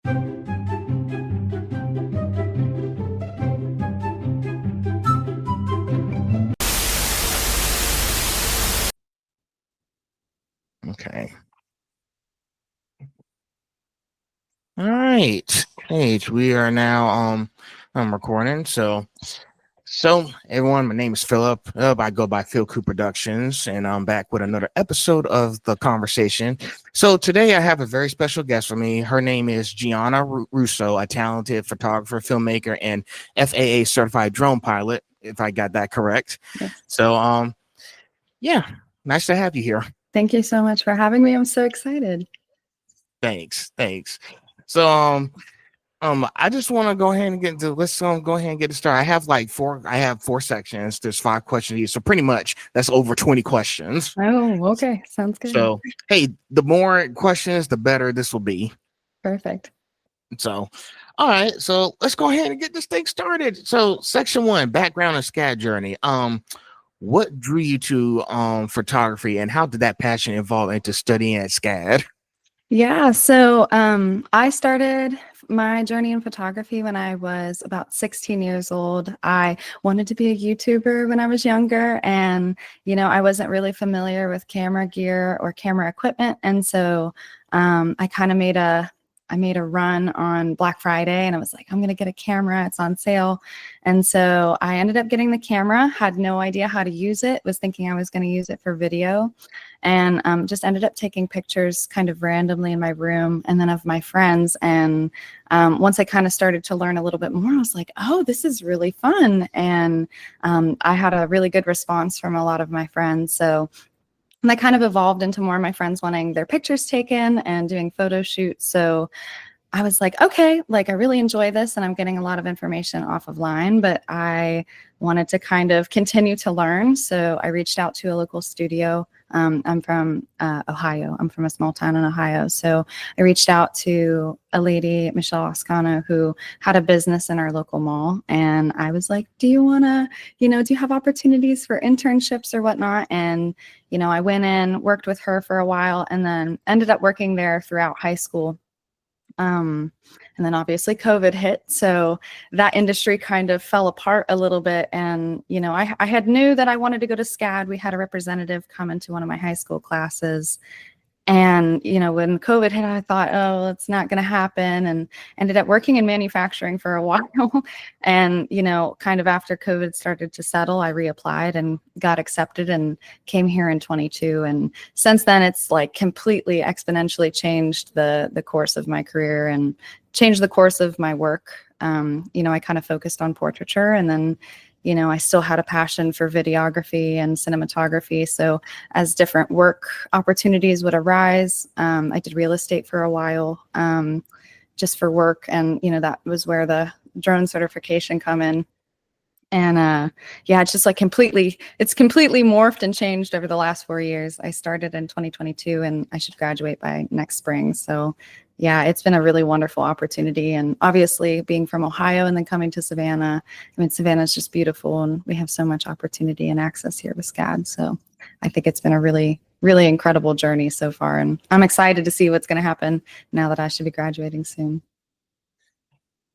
Okay. All right. Hey, we are now I'm recording. So everyone, my name is Philip. I go by Phil Coop Productions, and I'm back with another episode of the conversation. So today I have a very special guest for me. Her name is Gianna Russo, a talented photographer, filmmaker, and FAA certified drone pilot, if I got that correct. Yes. So yeah, nice to have you here. Thank you so much for having me. I'm so excited. Thanks. So I just want to go ahead and get into let's go ahead and get it started. I have four sections. There's 5 questions each. So pretty much that's over 20 questions. Oh, okay. Sounds good. So hey, the more questions, the better this will be. Perfect. So all right, so let's go ahead and get this thing started. So section 1, background and SCAD journey. What drew you to photography, and how did that passion evolve into studying at SCAD? Yeah, so I started my journey in photography when I was about 16 years old. I wanted to be a YouTuber when I was younger, and I wasn't really familiar with camera gear or camera equipment, and so I kind of made a run on Black Friday, and I was like, I'm gonna get a camera, it's on sale. And so I ended up getting the camera, had no idea how to use it, was thinking I was going to use it for video, and just ended up taking pictures kind of randomly in my room and then of my friends. And once I kind of started to learn a little bit more, I was like, oh, this is really fun. And I had a really good response from a lot of my friends. So and that kind of evolved into more of my friends wanting their pictures taken and doing photo shoots. So I was like, okay, like I really enjoy this and I'm getting a lot of information off of line, but I wanted to kind of continue to learn. So I reached out to a local studio. I'm from Ohio. I'm from a small town in Ohio. So I reached out to a lady, Michelle Oscano, who had a business in our local mall. And I was like, do you want to, do you have opportunities for internships or whatnot? And, I went in, worked with her for a while, and then ended up working there throughout high school. And then obviously COVID hit. So that industry kind of fell apart a little bit. And, I had knew that I wanted to go to SCAD. We had a representative come into one of my high school classes. And, when COVID hit, I thought, oh, it's not going to happen, and ended up working in manufacturing for a while. And, kind of after COVID started to settle, I reapplied and got accepted and came here in 22. And since then, it's like completely exponentially changed the course of my career and changed the course of my work. I kind of focused on portraiture, and then I still had a passion for videography and cinematography. So as different work opportunities would arise, I did real estate for a while, just for work. And, that was where the drone certification come in. And it's just like it's completely morphed and changed over the last 4 years. I started in 2022 and I should graduate by next spring. So yeah, it's been a really wonderful opportunity. And obviously being from Ohio and then coming to Savannah, Savannah is just beautiful and we have so much opportunity and access here with SCAD. So I think it's been a really, really incredible journey so far. And I'm excited to see what's going to happen now that I should be graduating soon.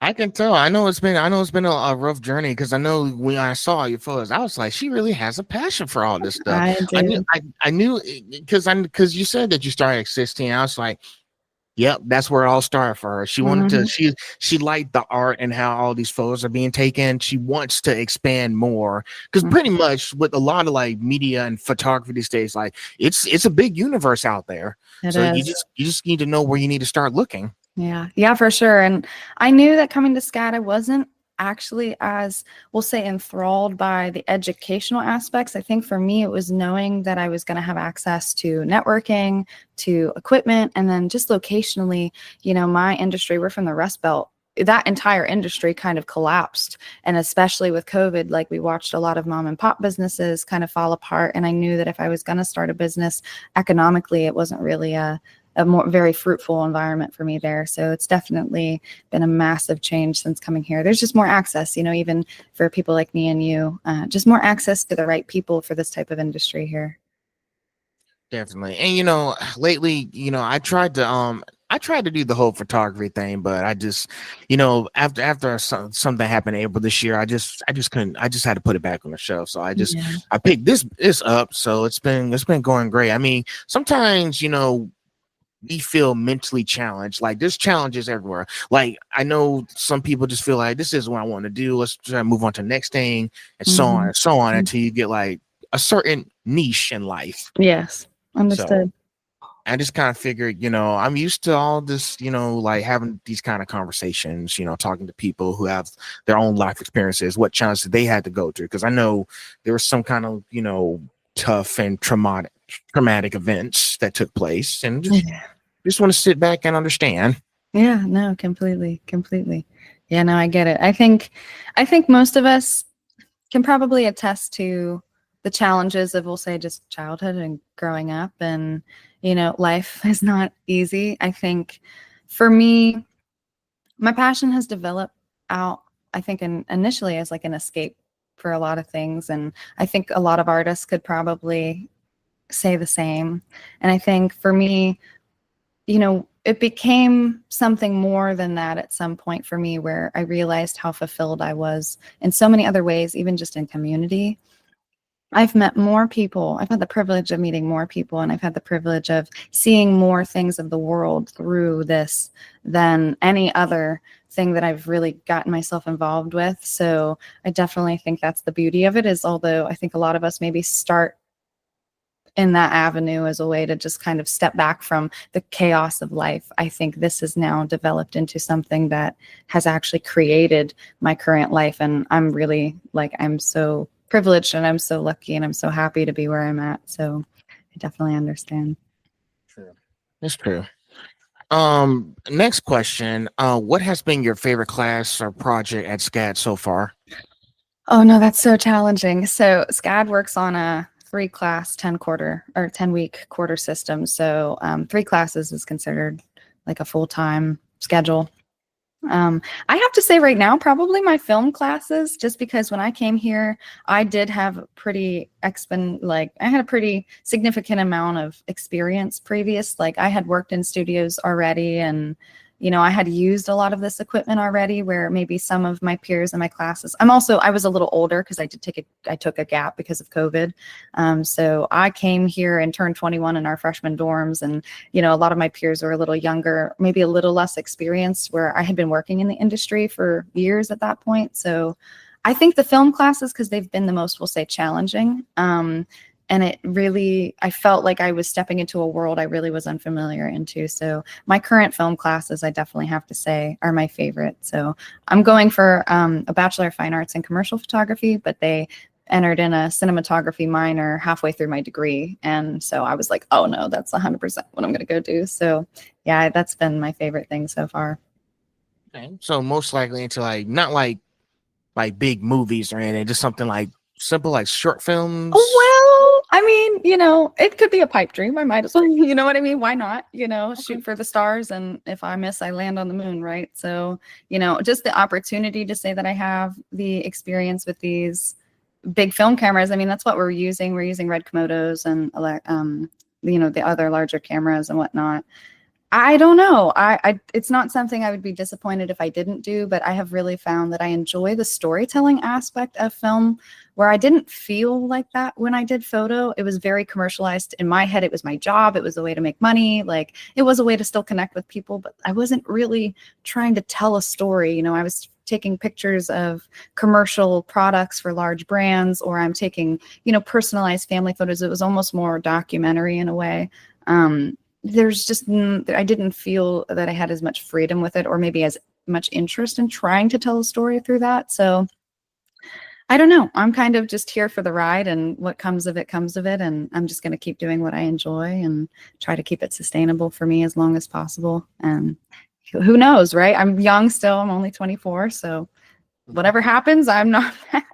I can tell. I know it's been a rough journey, because I know when I saw your photos, I was like, she really has a passion for all this stuff. I knew because you said that you started at 16. I was like, yep, that's where it all started for her. She wanted to, she liked the art and how all these photos are being taken. She wants to expand more, because pretty much with a lot of like media and photography these days, like it's a big universe out there. You just need to know where you need to start looking. Yeah, for sure. And I knew that coming to SCAD, I wasn't actually as, we'll say, enthralled by the educational aspects. I think for me, it was knowing that I was going to have access to networking, to equipment, and then just locationally, my industry, we're from the Rust Belt. That entire industry kind of collapsed. And especially with COVID, like we watched a lot of mom and pop businesses kind of fall apart. And I knew that if I was going to start a business economically, it wasn't really a very fruitful environment for me there. So it's definitely been a massive change since coming here. There's just more access, even for people like me and you, just more access to the right people for this type of industry here. Definitely. And lately, I I tried to do the whole photography thing, but I just, after something happened in April this year, I just couldn't. I just had to put it back on the shelf. So Yeah. I picked this up. So it's been going great. I mean, sometimes we feel mentally challenged. Like there's challenges everywhere. Like I know some people just feel like this is what I want to do. Let's try to move on to the next thing, and so on and so on until you get like a certain niche in life. Yes, So understood. I just kind of figured, I'm used to all this, like having these kind of conversations, talking to people who have their own life experiences, what challenges they had to go through. Because I know there was some kind of, tough and traumatic events that took place, and just want to sit back and understand. Yeah, no, completely. Yeah, no, I get it. I think most of us can probably attest to the challenges of, we'll say, just childhood and growing up, and life is not easy. I think for me, my passion has developed out, I think, initially as like an escape for a lot of things, and I think a lot of artists could probably say the same. And I think for me, it became something more than that at some point for me, where I realized how fulfilled I was in so many other ways, even just in community. I've met more people. I've had the privilege of meeting more people, and I've had the privilege of seeing more things of the world through this than any other thing that I've really gotten myself involved with. So I definitely think that's the beauty of it, is although I think a lot of us maybe start in that avenue as a way to just kind of step back from the chaos of life, I think this has now developed into something that has actually created my current life. And I'm really I'm so privileged, and I'm so lucky, and I'm so happy to be where I'm at. So I definitely understand. True. It's true. Next question. What has been your favorite class or project at SCAD so far? Oh no, that's so challenging. So SCAD works on a 3-class 10-week quarter system. So 3 classes is considered like a full-time schedule. I have to say right now, probably my film classes, just because when I came here, I did have I had a pretty significant amount of experience previous. Like I had worked in studios already, and I had used a lot of this equipment already, where maybe some of my peers in my classes, I was a little older because I took a gap because of COVID. So I came here and turned 21 in our freshman dorms, and a lot of my peers were a little younger, maybe a little less experienced, where I had been working in the industry for years at that point. So I think the film classes, because they've been the most, we'll say, challenging. And I felt like I was stepping into a world I really was unfamiliar into. So my current film classes, I definitely have to say, are my favorite. So I'm going for a Bachelor of Fine Arts in Commercial Photography, but they entered in a cinematography minor halfway through my degree. And so I was like, oh no, that's 100% what I'm going to go do. So yeah, that's been my favorite thing so far. Okay. So most likely into not like big movies or anything, just something like simple, like short films. Well, I mean, it could be a pipe dream. I might as well, you know what I mean? Why not? Okay. Shoot for the stars. And if I miss, I land on the moon, right? So, just the opportunity to say that I have the experience with these big film cameras. I mean, that's what we're using. We're using Red Komodos and, the other larger cameras and whatnot. I don't know. It's not something I would be disappointed if I didn't do, but I have really found that I enjoy the storytelling aspect of film, where I didn't feel like that when I did photo. It was very commercialized. In my head, it was my job. It was a way to make money. Like it was a way to still connect with people, but I wasn't really trying to tell a story. I was taking pictures of commercial products for large brands, or I'm taking, personalized family photos. It was almost more documentary in a way. I didn't feel that I had as much freedom with it, or maybe as much interest in trying to tell a story through that. So I don't know. I'm kind of just here for the ride, and what comes of it comes of it. And I'm just going to keep doing what I enjoy and try to keep it sustainable for me as long as possible. And who knows, right? I'm young still. I'm only 24. So whatever happens, I'm not mad.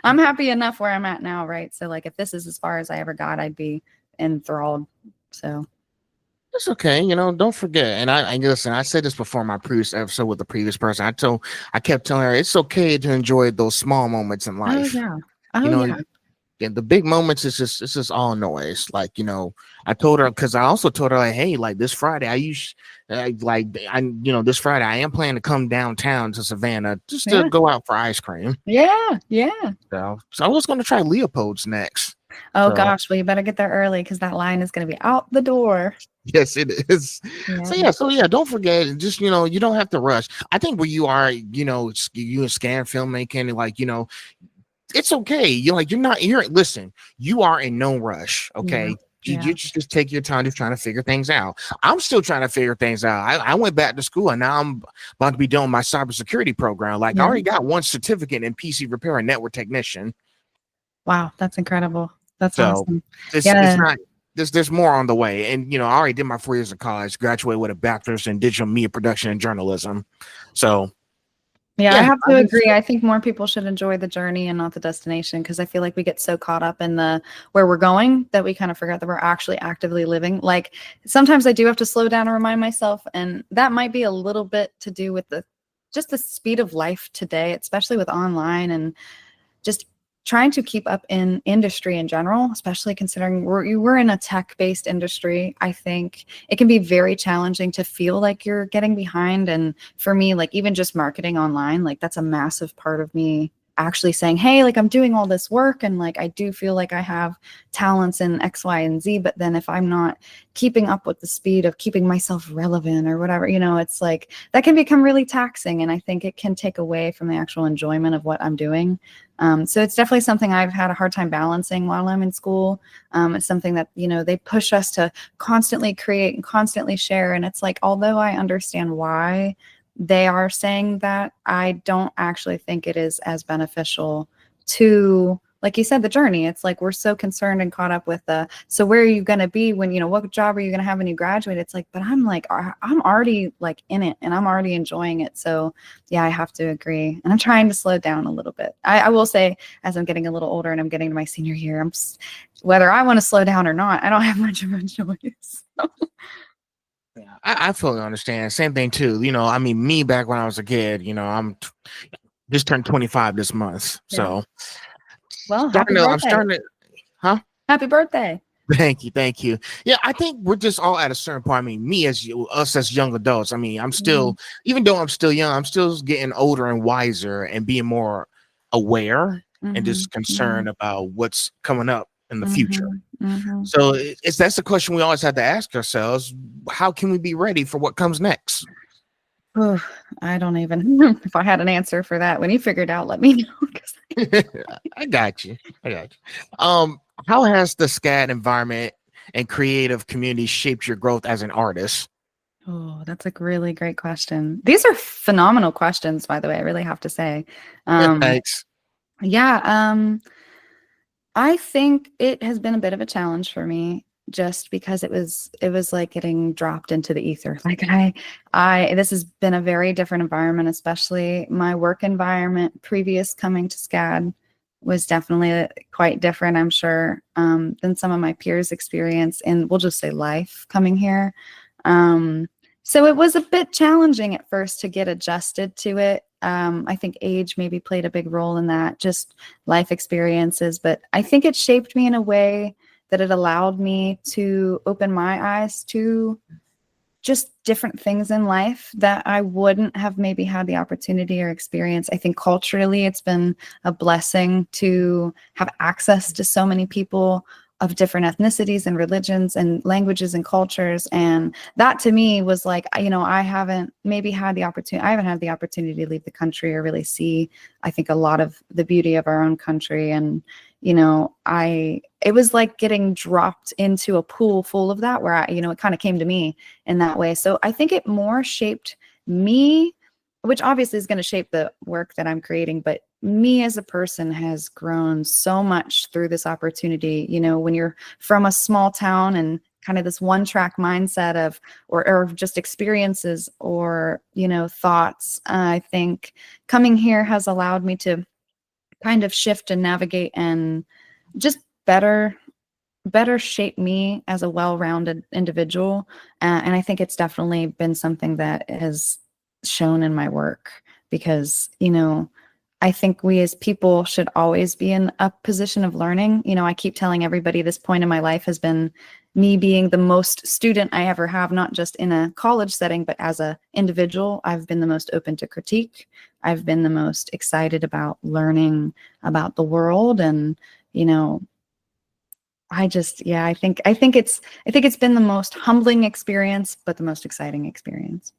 I'm happy enough where I'm at now, right? So if this is as far as I ever got, I'd be enthralled. So It's okay, don't forget. And I listen, I said this before my previous episode with the previous person. I kept telling her it's okay to enjoy those small moments in oh life. yeah. You Oh know, yeah. the big moments is just, it's just all noise. Like, I told her, because I also told her, like, hey, like this Friday this Friday I am planning to come downtown to Savannah just to Yeah. go out for ice cream. Yeah. Yeah. So I was going to try Leopold's next. Oh So gosh, well you better get there early because that line is going to be out the door. yes, it is. Yeah. So yeah, don't forget. Just you don't have to rush. I think where you are, you in scan filmmaking, like it's okay. Listen, you are in no rush. Yeah. Okay. Yeah. You just take your time just trying to figure things out. I'm still trying to figure things out. I went back to school and now I'm about to be doing my cybersecurity program. Like I Yeah. already got one certificate in PC repair and network technician. Wow, that's incredible. That's So awesome. it's Yeah. not there's more on the way. And I already did my 4 years of college, graduated with a bachelor's in digital media production and journalism. So Yeah, I yeah, have to agree. I think more people should enjoy the journey and not the destination because I feel like we get so caught up in the where we're going that we kind of forget that we're actually actively living. Like sometimes I do have to slow down and remind myself, and that might be a little bit to do with the speed of life today, especially with online and just trying to keep up in industry in general, especially considering we're in a tech-based industry. I think it can be very challenging to feel like you're getting behind. And for me, like even just marketing online, like that's a massive part of me actually saying, hey, like I'm doing all this work and like I do feel like I have talents in X, Y, and Z. But then if I'm not keeping up with the speed of keeping myself relevant or whatever, it's like that can become really taxing. And I think it can take away from the actual enjoyment of what I'm doing. So it's definitely something I've had a hard time balancing while I'm in school. It's something that, they push us to constantly create and constantly share. And it's like, although I understand why they are saying that, I don't actually think it is as beneficial to, like you said, the journey. It's like we're so concerned and caught up with so where are you going to be when, what job are you going to have when you graduate? It's like, but I'm already like in it and I'm already enjoying it. So yeah, I have to agree. And I'm trying to slow down a little bit. I will say, as I'm getting a little older and I'm getting to my senior year, whether I want to slow down or not, I don't have much of a choice. yeah, I fully understand. Same thing too. I mean, me back when I was a kid, just turned 25 this month. Yeah. So Well, happy birthday. I'm starting to, huh? Happy birthday. Thank you. Yeah, I think we're just all at a certain point. I mean, us as young adults. I mean, I'm still, even though I'm still young, I'm still getting older and wiser and being more aware and just concerned about what's coming up in the future. So that's the question we always have to ask ourselves: how can we be ready for what comes next? Oh, I don't even know if I had an answer for that. When you figure it out, let me know. I got you. How has the SCAD environment and creative community shaped your growth as an artist? Oh, that's a really great question. These are phenomenal questions, by the way. I really have to say. Thanks. Yeah. I think it has been a bit of a challenge for me just because it was like getting dropped into the ether. Like this has been a very different environment, especially my work environment previous coming to SCAD was definitely quite different, I'm sure, than some of my peers' experience in, we'll just say, life coming here. So it was a bit challenging at first to get adjusted to it. I think age maybe played a big role in that, just life experiences. But I think it shaped me in a way that it allowed me to open my eyes to just different things in life that I wouldn't have maybe had the opportunity or experience. I think culturally, it's been a blessing to have access to so many people of different ethnicities and religions and languages and cultures. And that to me was like, I haven't had the opportunity to leave the country or really see, I think, a lot of the beauty of our own country. And, it was like getting dropped into a pool full of that where it kind of came to me in that way. So I think it more shaped me, which obviously is going to shape the work that I'm creating, but me as a person has grown so much through this opportunity. When you're from a small town and kind of this one track mindset of, or just experiences or, thoughts, I think coming here has allowed me to kind of shift and navigate and just better shape me as a well-rounded individual. And I think it's definitely been something that has shown in my work because, I think we as people should always be in a position of learning. You know, I keep telling everybody this point in my life has been me being the most student I ever have, not just in a college setting, but as an individual. I've been the most open to critique. I've been the most excited about learning about the world. And, you know, I think it's been the most humbling experience, but the most exciting experience.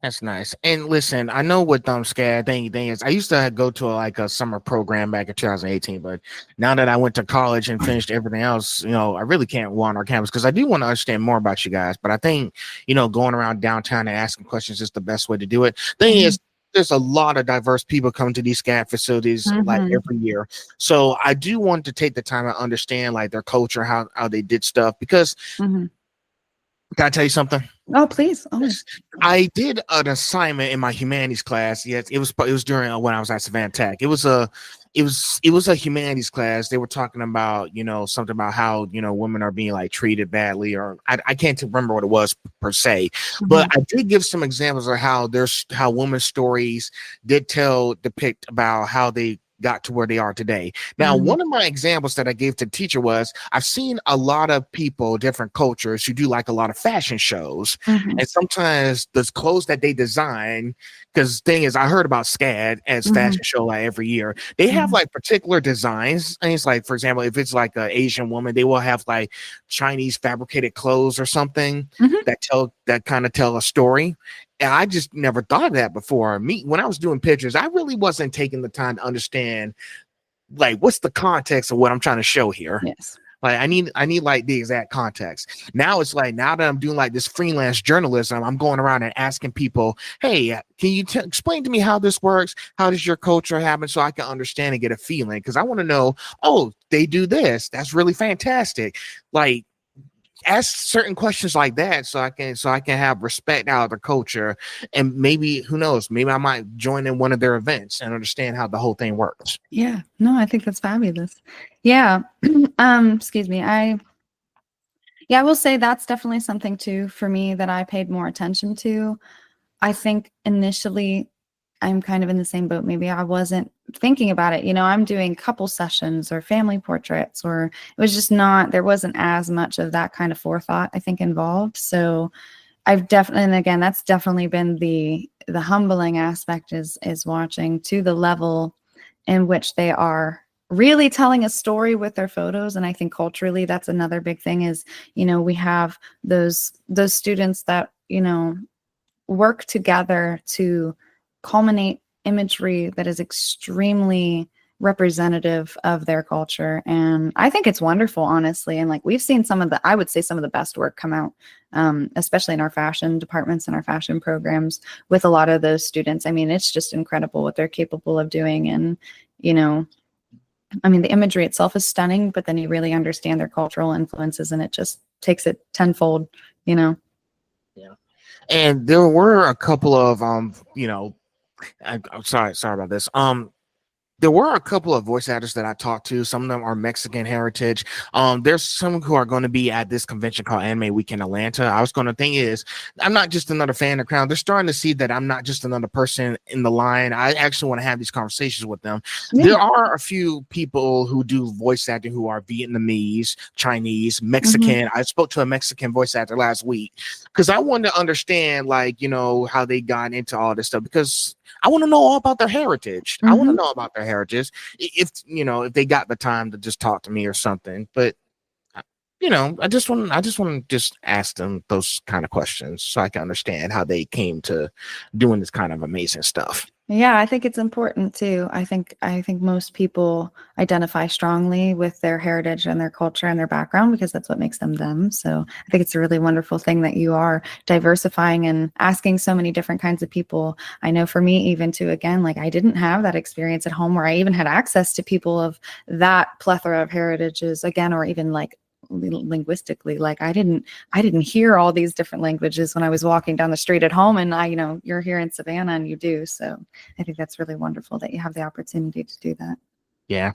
That's nice. And listen, I know with SCAD thing is I used to go to like a summer program back in 2018, but now that I went to college and finished everything else, I really can't go on our campus because I do want to understand more about you guys. But I think, going around downtown and asking questions is the best way to do it. Thing is, there's a lot of diverse people coming to these SCAD facilities like every year. So I do want to take the time to understand like their culture, how they did stuff because can I tell you something? Oh, please. Oh. I did an assignment in my humanities class. Yes, it was during when I was at Savannah Tech. It was a humanities class. They were talking about, something about how, women are being like treated badly, or I can't remember what it was per se, but I did give some examples of how women's stories did depict about how they got to where they are today. Now, one of my examples that I gave to the teacher was I've seen a lot of people, different cultures, who do like a lot of fashion shows. And sometimes the clothes that they design, because thing is, I heard about SCAD as fashion show like every year. They have like particular designs. And it's like, for example, if it's like an Asian woman, they will have like Chinese fabricated clothes or something that kind of tell a story. And I just never thought of that before. When I was doing pictures, I really wasn't taking the time to understand like what's the context of what I'm trying to show here. Yes. Like I need like the exact context. Now it's like now that I'm doing like this freelance journalism, I'm going around and asking people, hey, can you explain to me how this works? How does your culture happen so I can understand and get a feeling? Because I want to know, oh, they do this. That's really fantastic. Like ask certain questions like that so I can have respect out of the culture, and maybe who knows, maybe I might join in one of their events and understand how the whole thing works. Yeah, no, I think that's fabulous. Yeah. Excuse me. I will say that's definitely something too for me that I paid more attention to. I think initially I'm kind of in the same boat. Maybe I wasn't thinking about it. I'm doing couple sessions or family portraits, or it was just there wasn't as much of that kind of forethought, I think, involved. So I've definitely, and again, that's definitely been the humbling aspect is watching to the level in which they are really telling a story with their photos. And I think culturally, that's another big thing is, we have those students that, work together to culminate imagery that is extremely representative of their culture. And I think it's wonderful, honestly. And like we've seen I would say some of the best work come out, especially in our fashion departments and our fashion programs with a lot of those students. I mean, it's just incredible what they're capable of doing. And, I mean, the imagery itself is stunning, but then you really understand their cultural influences and it just takes it tenfold, Yeah. And there were a couple of I'm sorry about this. There were a couple of voice actors that I talked to. Some of them are Mexican heritage. There's some who are going to be at this convention called Anime Week in Atlanta. Thing is, I'm not just another fan of Crown. They're starting to see that I'm not just another person in the line. I actually want to have these conversations with them. Yeah. There are a few people who do voice acting who are Vietnamese, Chinese, Mexican. I spoke to a Mexican voice actor last week because I wanted to understand, like, how they got into all this stuff, because I want to know all about their heritage. I want to know about their heritage. If they got the time to just talk to me or something. But I just want to just ask them those kind of questions so I can understand how they came to doing this kind of amazing stuff. Yeah, I think it's important too. I think most people identify strongly with their heritage and their culture and their background because that's what makes them them. So I think it's a really wonderful thing that you are diversifying and asking so many different kinds of people. I know for me, even too, again, like I didn't have that experience at home where I even had access to people of that plethora of heritages again, or even like linguistically, like I didn't hear all these different languages when I was walking down the street at home, and you're here in Savannah and you do. So I think that's really wonderful that you have the opportunity to do that. Yeah.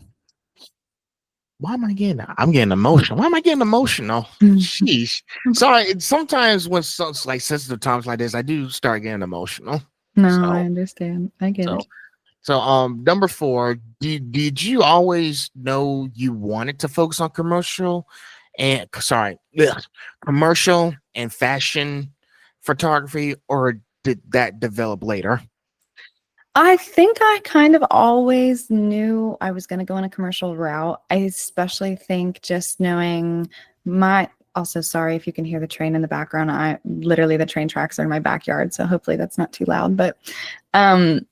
I'm getting emotional. Why am I getting emotional? Sheesh. Sorry. Sometimes when like sensitive times like this, I do start getting emotional. No, I understand. I get it. So number four, did you always know you wanted to focus on commercial and fashion photography, or did that develop later? I think I kind of always knew I was going to go in a commercial route. I especially think just knowing my, also sorry if you can hear the train in the background. I literally, the train tracks are in my backyard, so hopefully that's not too loud. But um,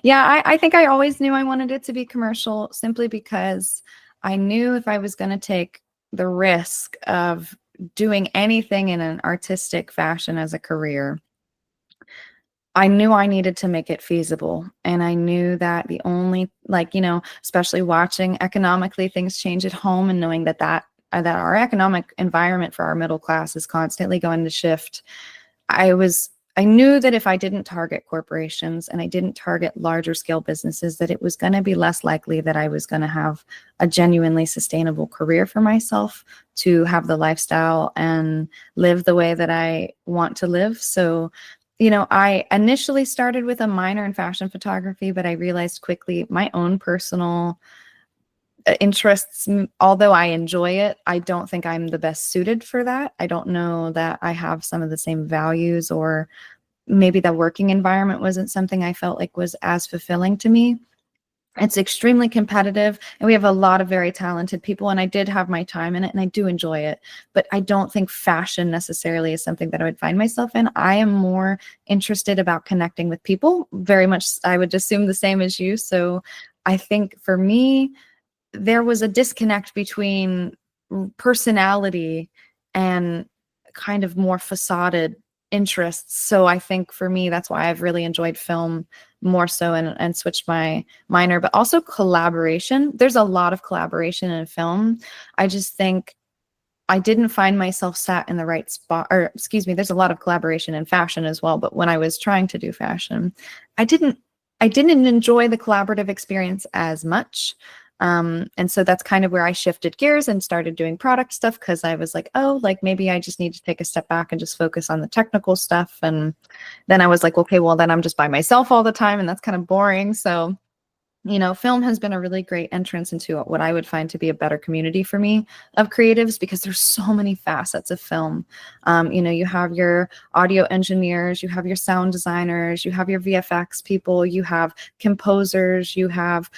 yeah, I think I always knew I wanted it to be commercial simply because I knew if I was going to take the risk of doing anything in an artistic fashion as a career, I knew I needed to make it feasible. And I knew that the only, like, especially watching economically things change at home and knowing that our economic environment for our middle class is constantly going to shift. I knew that if I didn't target corporations and I didn't target larger scale businesses, that it was going to be less likely that I was going to have a genuinely sustainable career for myself, to have the lifestyle and live the way that I want to live. So I initially started with a minor in fashion photography, but I realized quickly my own personal interests, although I enjoy it, I don't think I'm the best suited for that. I don't know that I have some of the same values, or maybe the working environment wasn't something I felt like was as fulfilling to me. It's extremely competitive and we have a lot of very talented people, and I did have my time in it and I do enjoy it, but I don't think fashion necessarily is something that I would find myself in. I am more interested about connecting with people, very much I would assume the same as you. So I think for me, there was a disconnect between personality and kind of more facaded interests. So I think for me, that's why I've really enjoyed film more so, and switched my minor, but also collaboration. There's a lot of collaboration in film. I just think I didn't find myself sat in the right spot, or excuse me, there's a lot of collaboration in fashion as well. But when I was trying to do fashion, I didn't enjoy the collaborative experience as much. And so that's kind of where I shifted gears and started doing product stuff, because I was like, oh, like maybe I just need to take a step back and just focus on the technical stuff. And then I was like, okay, well, then I'm just by myself all the time, and that's kind of boring. So film has been a really great entrance into what I would find to be a better community for me of creatives, because there's so many facets of film. You have your audio engineers, you have your sound designers, you have your VFX people, you have composers, you have,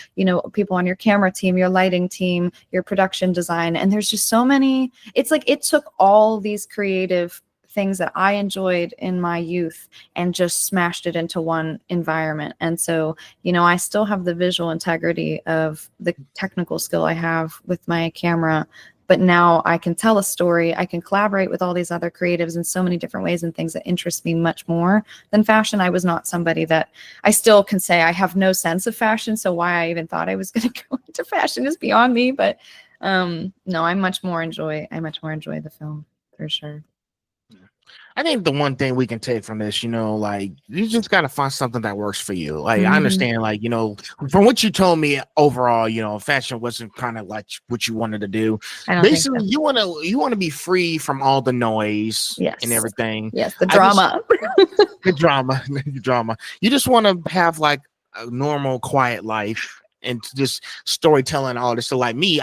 people on your camera team, your lighting team, your production design. And there's just so many, it's like it took all these creative things that I enjoyed in my youth and just smashed it into one environment. And so, I still have the visual integrity of the technical skill I have with my camera, but now I can tell a story. I can collaborate with all these other creatives in so many different ways and things that interest me much more than fashion. I was not somebody that, I still can say I have no sense of fashion. So why I even thought I was going to go into fashion is beyond me. But no, I much more enjoy the film for sure. I think the one thing we can take from this, like you just got to find something that works for you. Like I Mhm. understand, like, from what you told me overall, fashion wasn't kind of like what you wanted to do. I don't think Basically, so. you want to be free from all the noise and Yes. everything. Yes, the I just drama. the drama, the drama. You just want to have like a normal, quiet life and just storytelling, all this. So like me,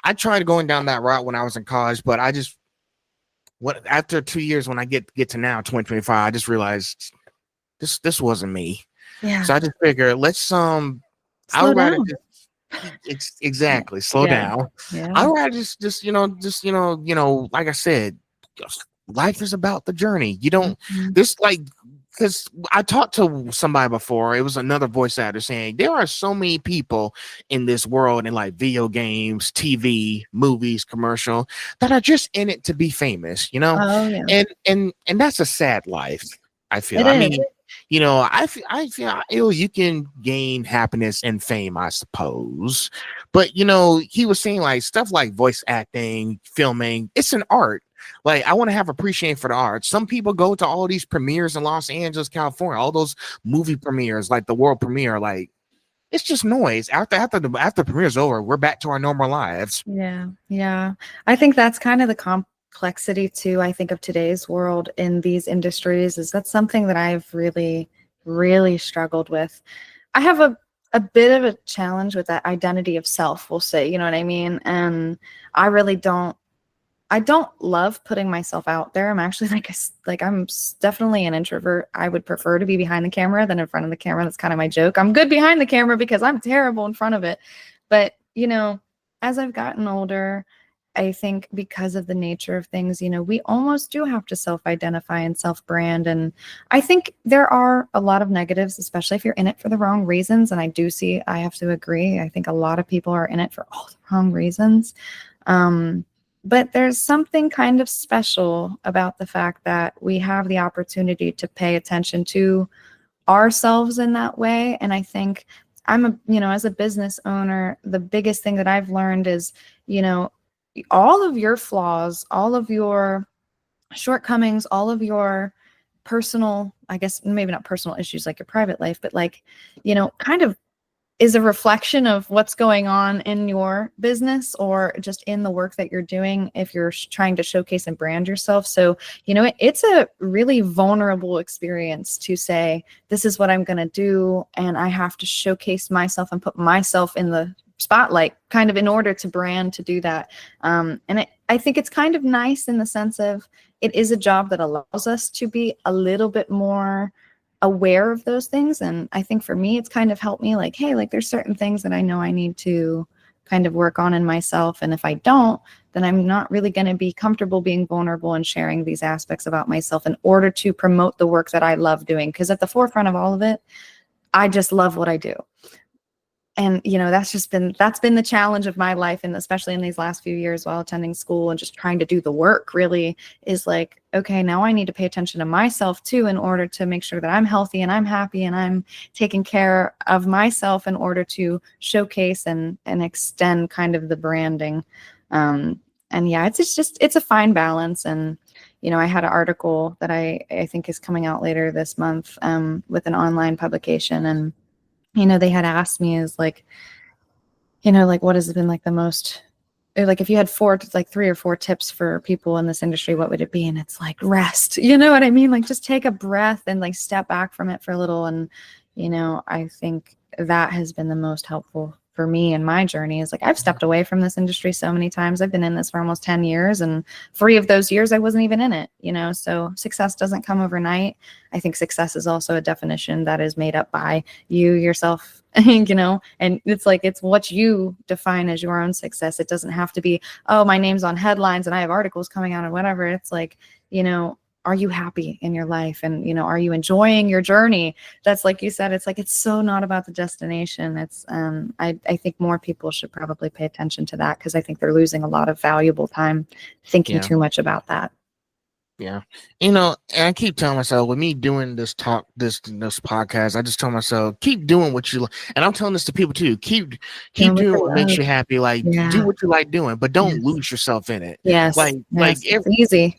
I tried going down that route when I was in college, but I just after 2 years when I get to now 2025, I just realized this wasn't me. Yeah. So I just figured I Slow would rather down. exactly slow Yeah. down. Yeah. I would rather like I said, life is about the journey. You don't Mhm. this like because I talked to somebody before. It was another voice actor saying there are so many people in this world in like video games, TV, movies, commercial that are just in it to be famous. Oh, yeah. And that's a sad life, I feel. It I is. mean, I feel you can gain happiness and fame, I suppose. But he was saying like stuff like voice acting, filming, it's an art. Like I want to have appreciation for the art. Some people go to all these premieres in Los Angeles, California, all those movie premieres, like the world premiere, like it's just noise. After the premiere's over, we're back to our normal lives. Yeah. Yeah. I think that's kind of the complexity too, I think, of today's world in these industries, is that's something that I've really, really struggled with. I have a bit of a challenge with that identity of self, we'll say, you know what I mean? And I really I don't love putting myself out there. I'm actually I'm definitely an introvert. I would prefer to be behind the camera than in front of the camera. That's kind of my joke. I'm good behind the camera because I'm terrible in front of it. But, you know, as I've gotten older, I think because of the nature of things, you know, we almost do have to self-identify and self-brand. And I think there are a lot of negatives, especially if you're in it for the wrong reasons. And I have to agree. I think a lot of people are in it for all the wrong reasons. But there's something kind of special about the fact that we have the opportunity to pay attention to ourselves in that way. And I think as a business owner, the biggest thing that I've learned is, you know, all of your flaws, all of your shortcomings, all of your personal, I guess maybe not personal issues like your private life, but like, you know, kind of is a reflection of what's going on in your business or just in the work that you're doing if you're trying to showcase and brand yourself. So, you know, it's a really vulnerable experience to say, this is what I'm going to do. And I have to showcase myself and put myself in the spotlight kind of in order to brand to do that. I think it's kind of nice in the sense of it is a job that allows us to be a little bit more aware of those things. And I think for me, it's kind of helped me like, hey, like there's certain things that I know I need to kind of work on in myself. And if I don't, then I'm not really going to be comfortable being vulnerable and sharing these aspects about myself in order to promote the work that I love doing. Because at the forefront of all of it, I just love what I do. And, you know, that's been the challenge of my life. And especially in these last few years while attending school and just trying to do the work really is like, okay, now I need to pay attention to myself too, in order to make sure that I'm healthy and I'm happy and I'm taking care of myself in order to showcase and extend kind of the branding. And yeah, it's a fine balance. And, you know, I had an article that I think is coming out later this month with an online publication. And you know, they had asked me is like, you know, like what has been like the most, like if you had three or four tips for people in this industry, what would it be? And it's like rest, you know what I mean? Like just take a breath and like step back from it for a little. And, you know, I think that has been the most helpful for me in my journey is like, I've stepped away from this industry so many times. I've been in this for almost 10 years and 3 of those years I wasn't even in it, you know, so success doesn't come overnight. I think success is also a definition that is made up by you yourself, you know, and it's like, it's what you define as your own success. It doesn't have to be, oh, my name's on headlines and I have articles coming out and whatever. It's like, you know, are you happy in your life? And, you know, are you enjoying your journey? That's like you said, it's like, it's so not about the destination. It's, I think more people should probably pay attention to that because I think they're losing a lot of valuable time thinking too much about that. Yeah. You know, and I keep telling myself with me doing this podcast, I just tell myself, keep doing what you like. And I'm telling this to people too. Keep doing what makes you happy. Like do what you like doing, but don't lose yourself in it. Yes. Like it's easy.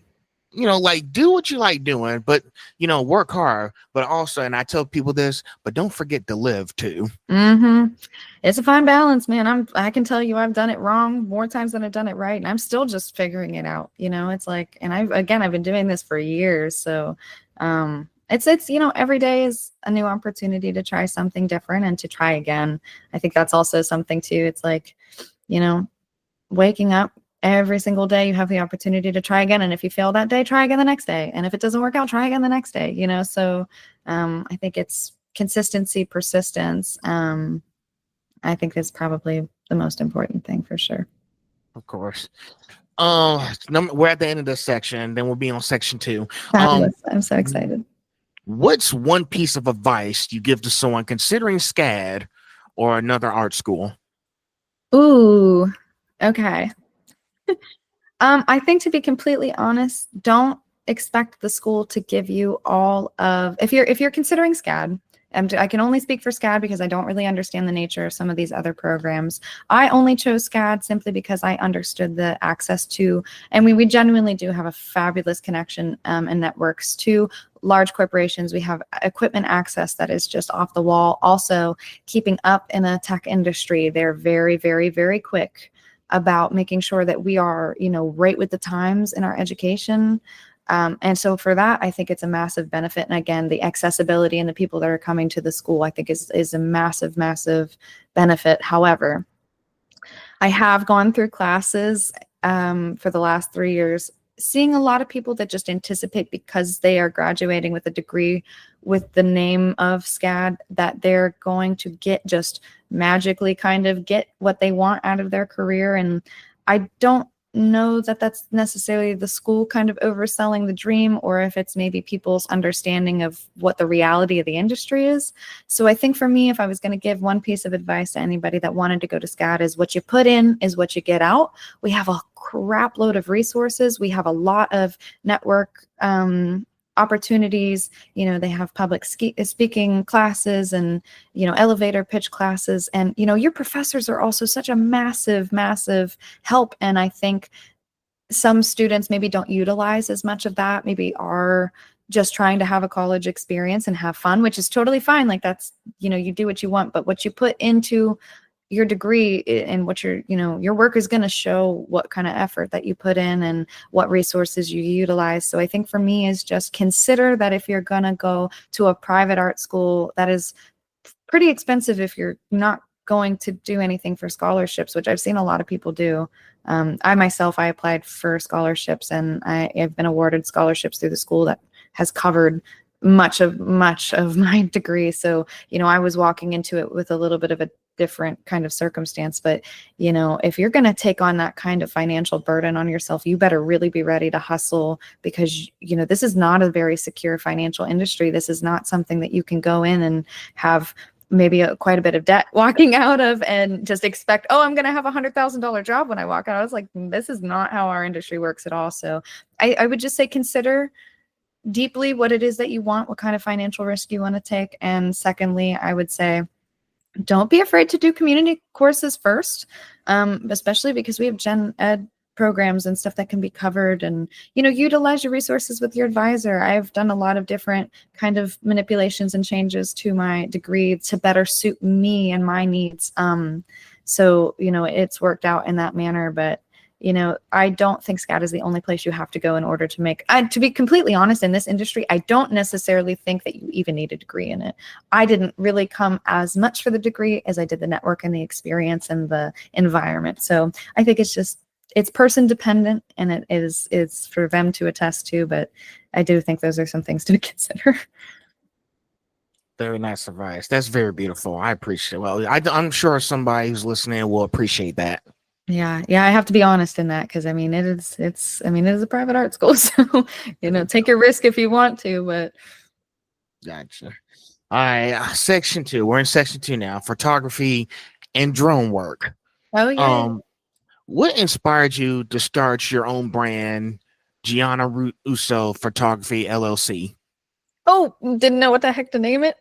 You know, like do what you like doing, but you know, work hard, but also, and I tell people this, but don't forget to live too. It's a fine balance, man. I can tell you I've done it wrong more times than I've done it right. And I'm still just figuring it out. You know, it's like, and I've been doing this for years. So it's, you know, every day is a new opportunity to try something different and to try again. I think that's also something too. It's like, you know, waking up every single day, you have the opportunity to try again. And if you fail that day, try again the next day. And if it doesn't work out, try again the next day, you know? So I think it's consistency, persistence. I think is probably the most important thing for sure. Of course. We're at the end of this section, then we'll be on section 2. Fabulous. I'm so excited. What's one piece of advice you give to someone considering SCAD or another art school? Ooh, okay. I think to be completely honest, don't expect the school to give you all of, if you're considering SCAD, I can only speak for SCAD because I don't really understand the nature of some of these other programs. I only chose SCAD simply because I understood the access to, and we genuinely do have a fabulous connection and networks to large corporations. We have equipment access that is just off the wall. Also, keeping up in a tech industry, they're very, very, very quick about making sure that we are, you know, right with the times in our education. And so for that, I think it's a massive benefit. And again, the accessibility and the people that are coming to the school, I think is a massive, massive benefit. However, I have gone through classes for the last 3 years, seeing a lot of people that just anticipate because they are graduating with a degree with the name of SCAD that they're going to get just magically kind of get what they want out of their career. And I don't know that that's necessarily the school kind of overselling the dream, or if it's maybe people's understanding of what the reality of the industry is. So I think for me, if I was going to give one piece of advice to anybody that wanted to go to SCAD, is what you put in is what you get out. We have a crap load of resources. We have a lot of network opportunities. They have public speaking classes and, elevator pitch classes. And, your professors are also such a massive, massive help. And I think some students maybe don't utilize as much of that, maybe are just trying to have a college experience and have fun, which is totally fine. Like that's, you do what you want, but what you put into your degree and what your work is going to show what kind of effort that you put in and what resources you utilize. So I think for me is just consider that if you're going to go to a private art school, that is pretty expensive if you're not going to do anything for scholarships, which I've seen a lot of people do. I applied for scholarships, and I've been awarded scholarships through the school that has covered much of my degree. So, I was walking into it with a little bit of a different kind of circumstance, but if you're going to take on that kind of financial burden on yourself, you better really be ready to hustle, because this is not a very secure financial industry. This is not something that you can go in and have maybe quite a bit of debt walking out of and just expect, oh, I'm going to have $100,000 job when I walk out. I was like, this is not how our industry works at all. So I would just say, consider deeply what it is that you want, what kind of financial risk you want to take. And secondly, I would say, don't be afraid to do community courses first, especially because we have gen ed programs and stuff that can be covered, and utilize your resources with your advisor. I've done a lot of different kind of manipulations and changes to my degree to better suit me and my needs. So it's worked out in that manner. But I don't think SCAD is the only place you have to go in order to make, to be completely honest, in this industry, I don't necessarily think that you even need a degree in it. I didn't really come as much for the degree as I did the network and the experience and the environment. So I think it's person dependent, and it's for them to attest to, but I do think those are some things to consider. Very nice advice. That's very beautiful. I appreciate it. Well, I'm sure somebody who's listening will appreciate that. Yeah. I have to be honest in that, because it is a private art school, so take your risk if you want to. But gotcha. All right, section 2. We're in section 2 now. Photography and drone work. Oh yeah. What inspired you to start your own brand, Gianna Russo Photography LLC? Oh, didn't know what the heck to name it.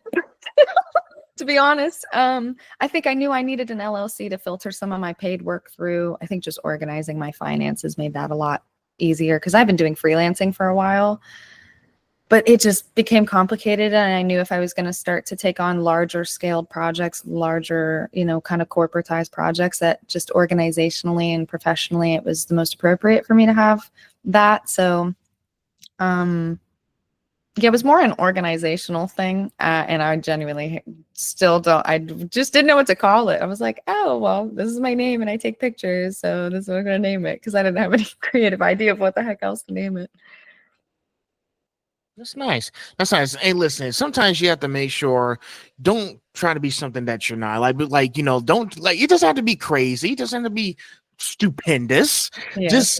To be honest, I think I knew I needed an LLC to filter some of my paid work through. I think just organizing my finances made that a lot easier, because I've been doing freelancing for a while, but it just became complicated. And I knew if I was going to start to take on larger scaled projects, larger, kind of corporatized projects, that just organizationally and professionally, it was the most appropriate for me to have that. So, yeah, it was more an organizational thing, and I genuinely still don't. I just didn't know what to call it. I was like, oh, well, this is my name, and I take pictures, so this is what I'm going to name it, because I didn't have any creative idea of what the heck else to name it. That's nice. That's nice. Hey, listen, sometimes you have to make sure, don't try to be something that you're not. Don't, it doesn't have to be crazy. It doesn't have to be stupendous. Yes,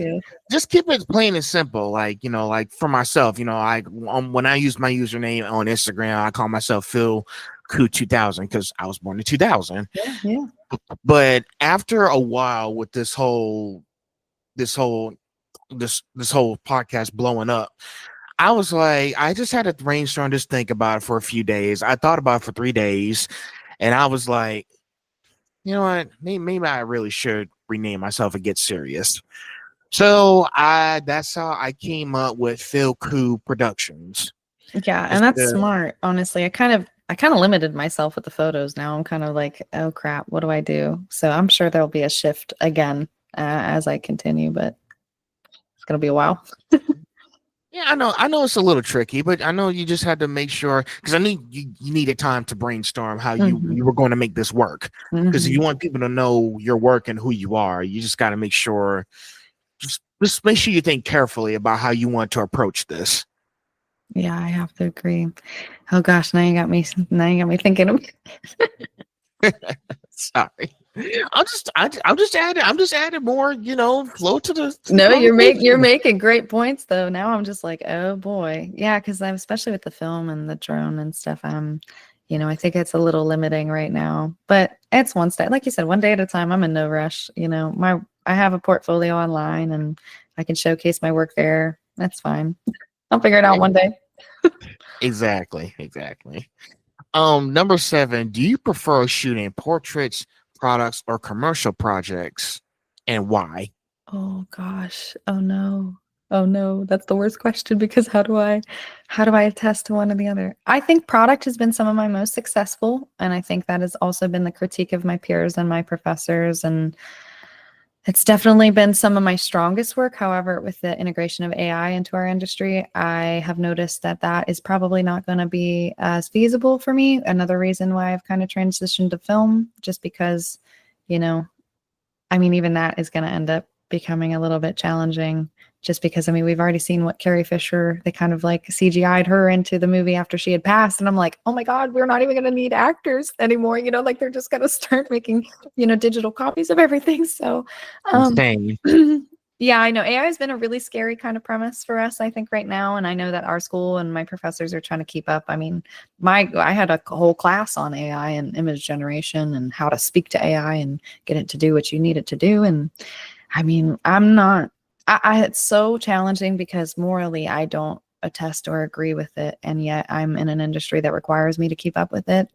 just keep it plain and simple. Like for myself, when I use my username on Instagram, I call myself Phil Koo 2000, because I was born in 2000. Yeah. But after a while with this whole podcast blowing up, I was like, I just had to brainstorm, just think about it for a few days. I thought about it for 3 days, and I was like, you know what? Maybe I really should rename myself and get serious. So that's how I came up with Phil Koo Productions. Yeah, and that's smart. Honestly, I kind of limited myself with the photos. Now I'm kind of like, oh crap, what do I do? So I'm sure there'll be a shift again as I continue, but it's gonna be a while. Yeah, I know it's a little tricky, but I know you just had to make sure because I knew you needed time to brainstorm how Hmm. you were going to make this work. Because if Hmm. you want people to know your work and who you are, you just got to make sure just make sure you think carefully about how you want to approach this. Yeah, I have to agree. Oh gosh, now you got me thinking of Sorry. I'm just adding more, flow to the No, you're conversation. making great points though. Now I'm just like, oh boy. Yeah, because I'm especially with the film and the drone and stuff, I think it's a little limiting right now. But it's one step, like you said, one day at a time. I'm in no rush. I have a portfolio online and I can showcase my work there. That's fine. I'll figure it out one day. Exactly, exactly. Number 7, do you prefer shooting portraits, products, or commercial projects, and why? Oh gosh. Oh no. Oh no. That's the worst question because how do I attest to one or the other? I think product has been some of my most successful, and I think that has also been the critique of my peers and my professors, and it's definitely been some of my strongest work. However, with the integration of AI into our industry, I have noticed that that is probably not going to be as feasible for me. Another reason why I've kind of transitioned to film, just because, you know, I mean, even that is going to end up becoming a little bit challenging just because, I mean, we've already seen what Carrie Fisher, they kind of like CGI'd her into the movie after she had passed. And I'm like, oh my God, we're not even going to need actors anymore. Like they're just going to start making, digital copies of everything. So, um, Insane. yeah, I know AI has been a really scary kind of premise for us, I think, right now. And I know that our school and my professors are trying to keep up. I mean, I had a whole class on AI and image generation and how to speak to AI and get it to do what you need it to do. And I mean, I'm not, it's so challenging because morally I don't attest or agree with it. And yet I'm in an industry that requires me to keep up with it.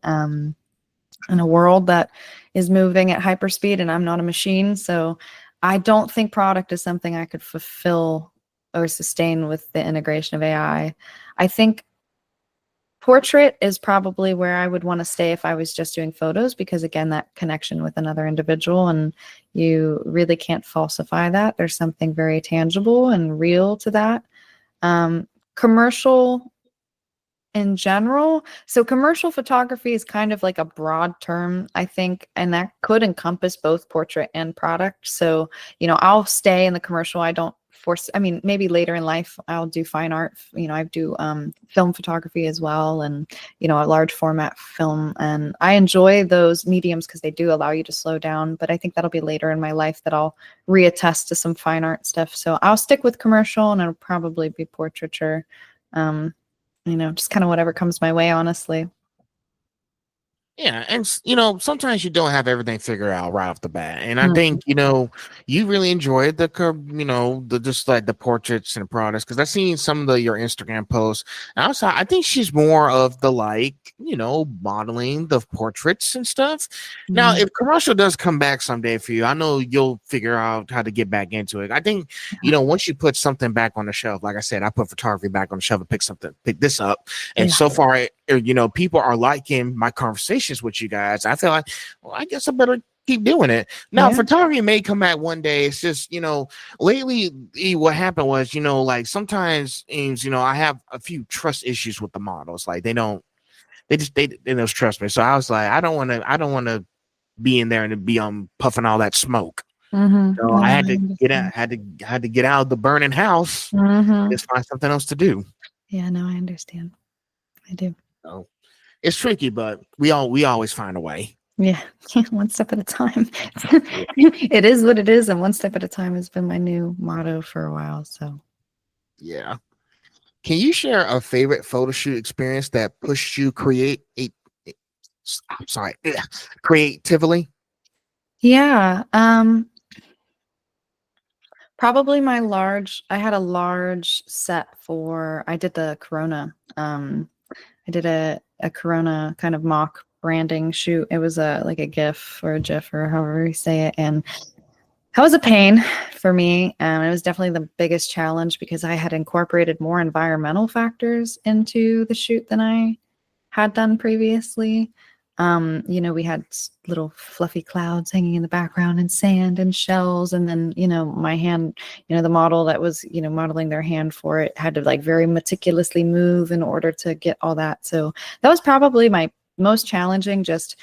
In a world that is moving at hyperspeed and I'm not a machine. So I don't think product is something I could fulfill or sustain with the integration of AI. I think portrait is probably where I would want to stay if I was just doing photos, because again, that connection with another individual, and you really can't falsify that. There's something very tangible and real to that. Commercial in general. So commercial photography is kind of like a broad term, I think, and that could encompass both portrait and product. So, I'll stay in the commercial. I don't force, I mean, maybe later in life I'll do fine art. I do film photography as well, and, a large format film. And I enjoy those mediums because they do allow you to slow down. But I think that'll be later in my life that I'll reattest to some fine art stuff. So I'll stick with commercial and it'll probably be portraiture. Um, just kind of whatever comes my way, honestly. Yeah, and sometimes you don't have everything figured out right off the bat, and I Mm. think you really enjoyed the just like the portraits and products because I've seen some of your Instagram posts. And also, I think she's more of the like modeling the portraits and stuff. Now, Yeah. if commercial does come back someday for you, I know you'll figure out how to get back into it. I think once you put something back on the shelf, like I said, I put photography back on the shelf and pick this up, and Yeah. so far, people are liking my conversations with you guys. I feel like, well, I guess I better keep doing it. Now, Yeah. photography may come back one day. It's just, lately, what happened was, like sometimes, I have a few trust issues with the models. Like they don't trust me. So I was like, I don't want to be in there and be puffing all that smoke. Mm-hmm. So No, I I had to get out, understand. had to get out of the burning house and Mm-hmm. just find something else to do. Yeah, no, I understand. I do. So it's tricky, but we always find a way. Yeah. One step at a time. It is what it is, and one step at a time has been my new motto for a while. So Yeah. Can you share a favorite photo shoot experience that pushed you I'm sorry, creatively? yeah. Probably I had a large set for, I did the Corona. I did a Corona kind of mock branding shoot. It was like a GIF or a GIF or however you say it. And that was a pain for me. It was definitely the biggest challenge because I had incorporated more environmental factors into the shoot than I had done previously. We had little fluffy clouds hanging in the background and sand and shells. And then, my hand, the model that was, modeling their hand for it had to like very meticulously move in order to get all that. So that was probably my most challenging, just,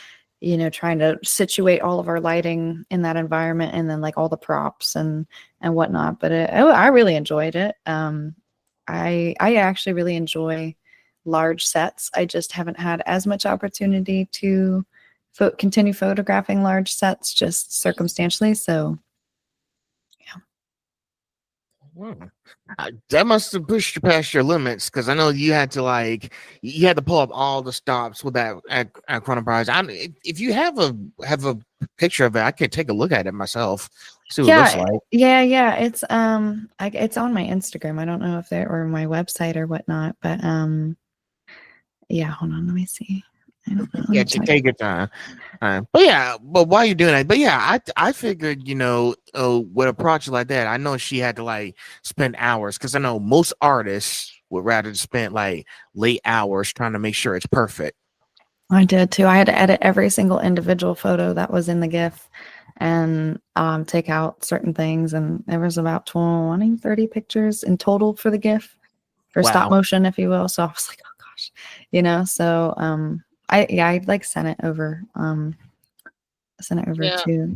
trying to situate all of our lighting in that environment, and then like all the props and whatnot. But I really enjoyed it. I actually really enjoy large sets. I just haven't had as much opportunity to continue photographing large sets, just circumstantially. So, yeah. That must have pushed you past your limits, because I know you had to pull up all the stops with that at Chronoprize. If you have a picture of it, I could take a look at it myself, see what it looks like. Yeah. It's it's on my Instagram. I don't know if they're, or my website or whatnot, but yeah, hold on, let me see. I don't know. Yeah, take your time. But while you're doing that, I figured, with a project like that, I know she had to like spend hours, because I know most artists would rather spend like late hours trying to make sure it's perfect. I did too. I had to edit every single individual photo that was in the GIF, and take out certain things. And there was about 20, 30 pictures in total for the GIF, for stop motion, if you will. So I was like, oh gosh, so I like sent it over to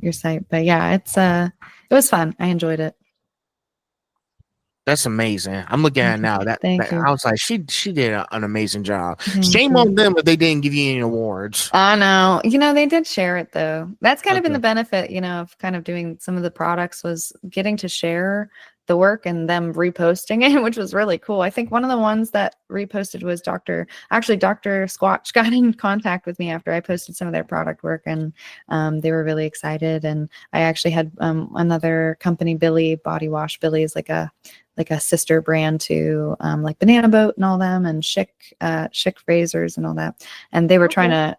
your site. But yeah, it was fun. I enjoyed it. That's amazing. I'm looking at it now. Thank you. I was like, she did an amazing job. Shame on them if they didn't give you any awards. I know. They did share it though. That's kind of been the benefit, of kind of doing some of the products, was getting to share the work and them reposting it, which was really cool. I think one of the ones that reposted was Dr. Squatch got in contact with me after I posted some of their product work, and they were really excited. And I actually had another company, Billy Body Wash. Billy is like a sister brand to like Banana Boat and all them, and Chic razors and all that. And they were trying to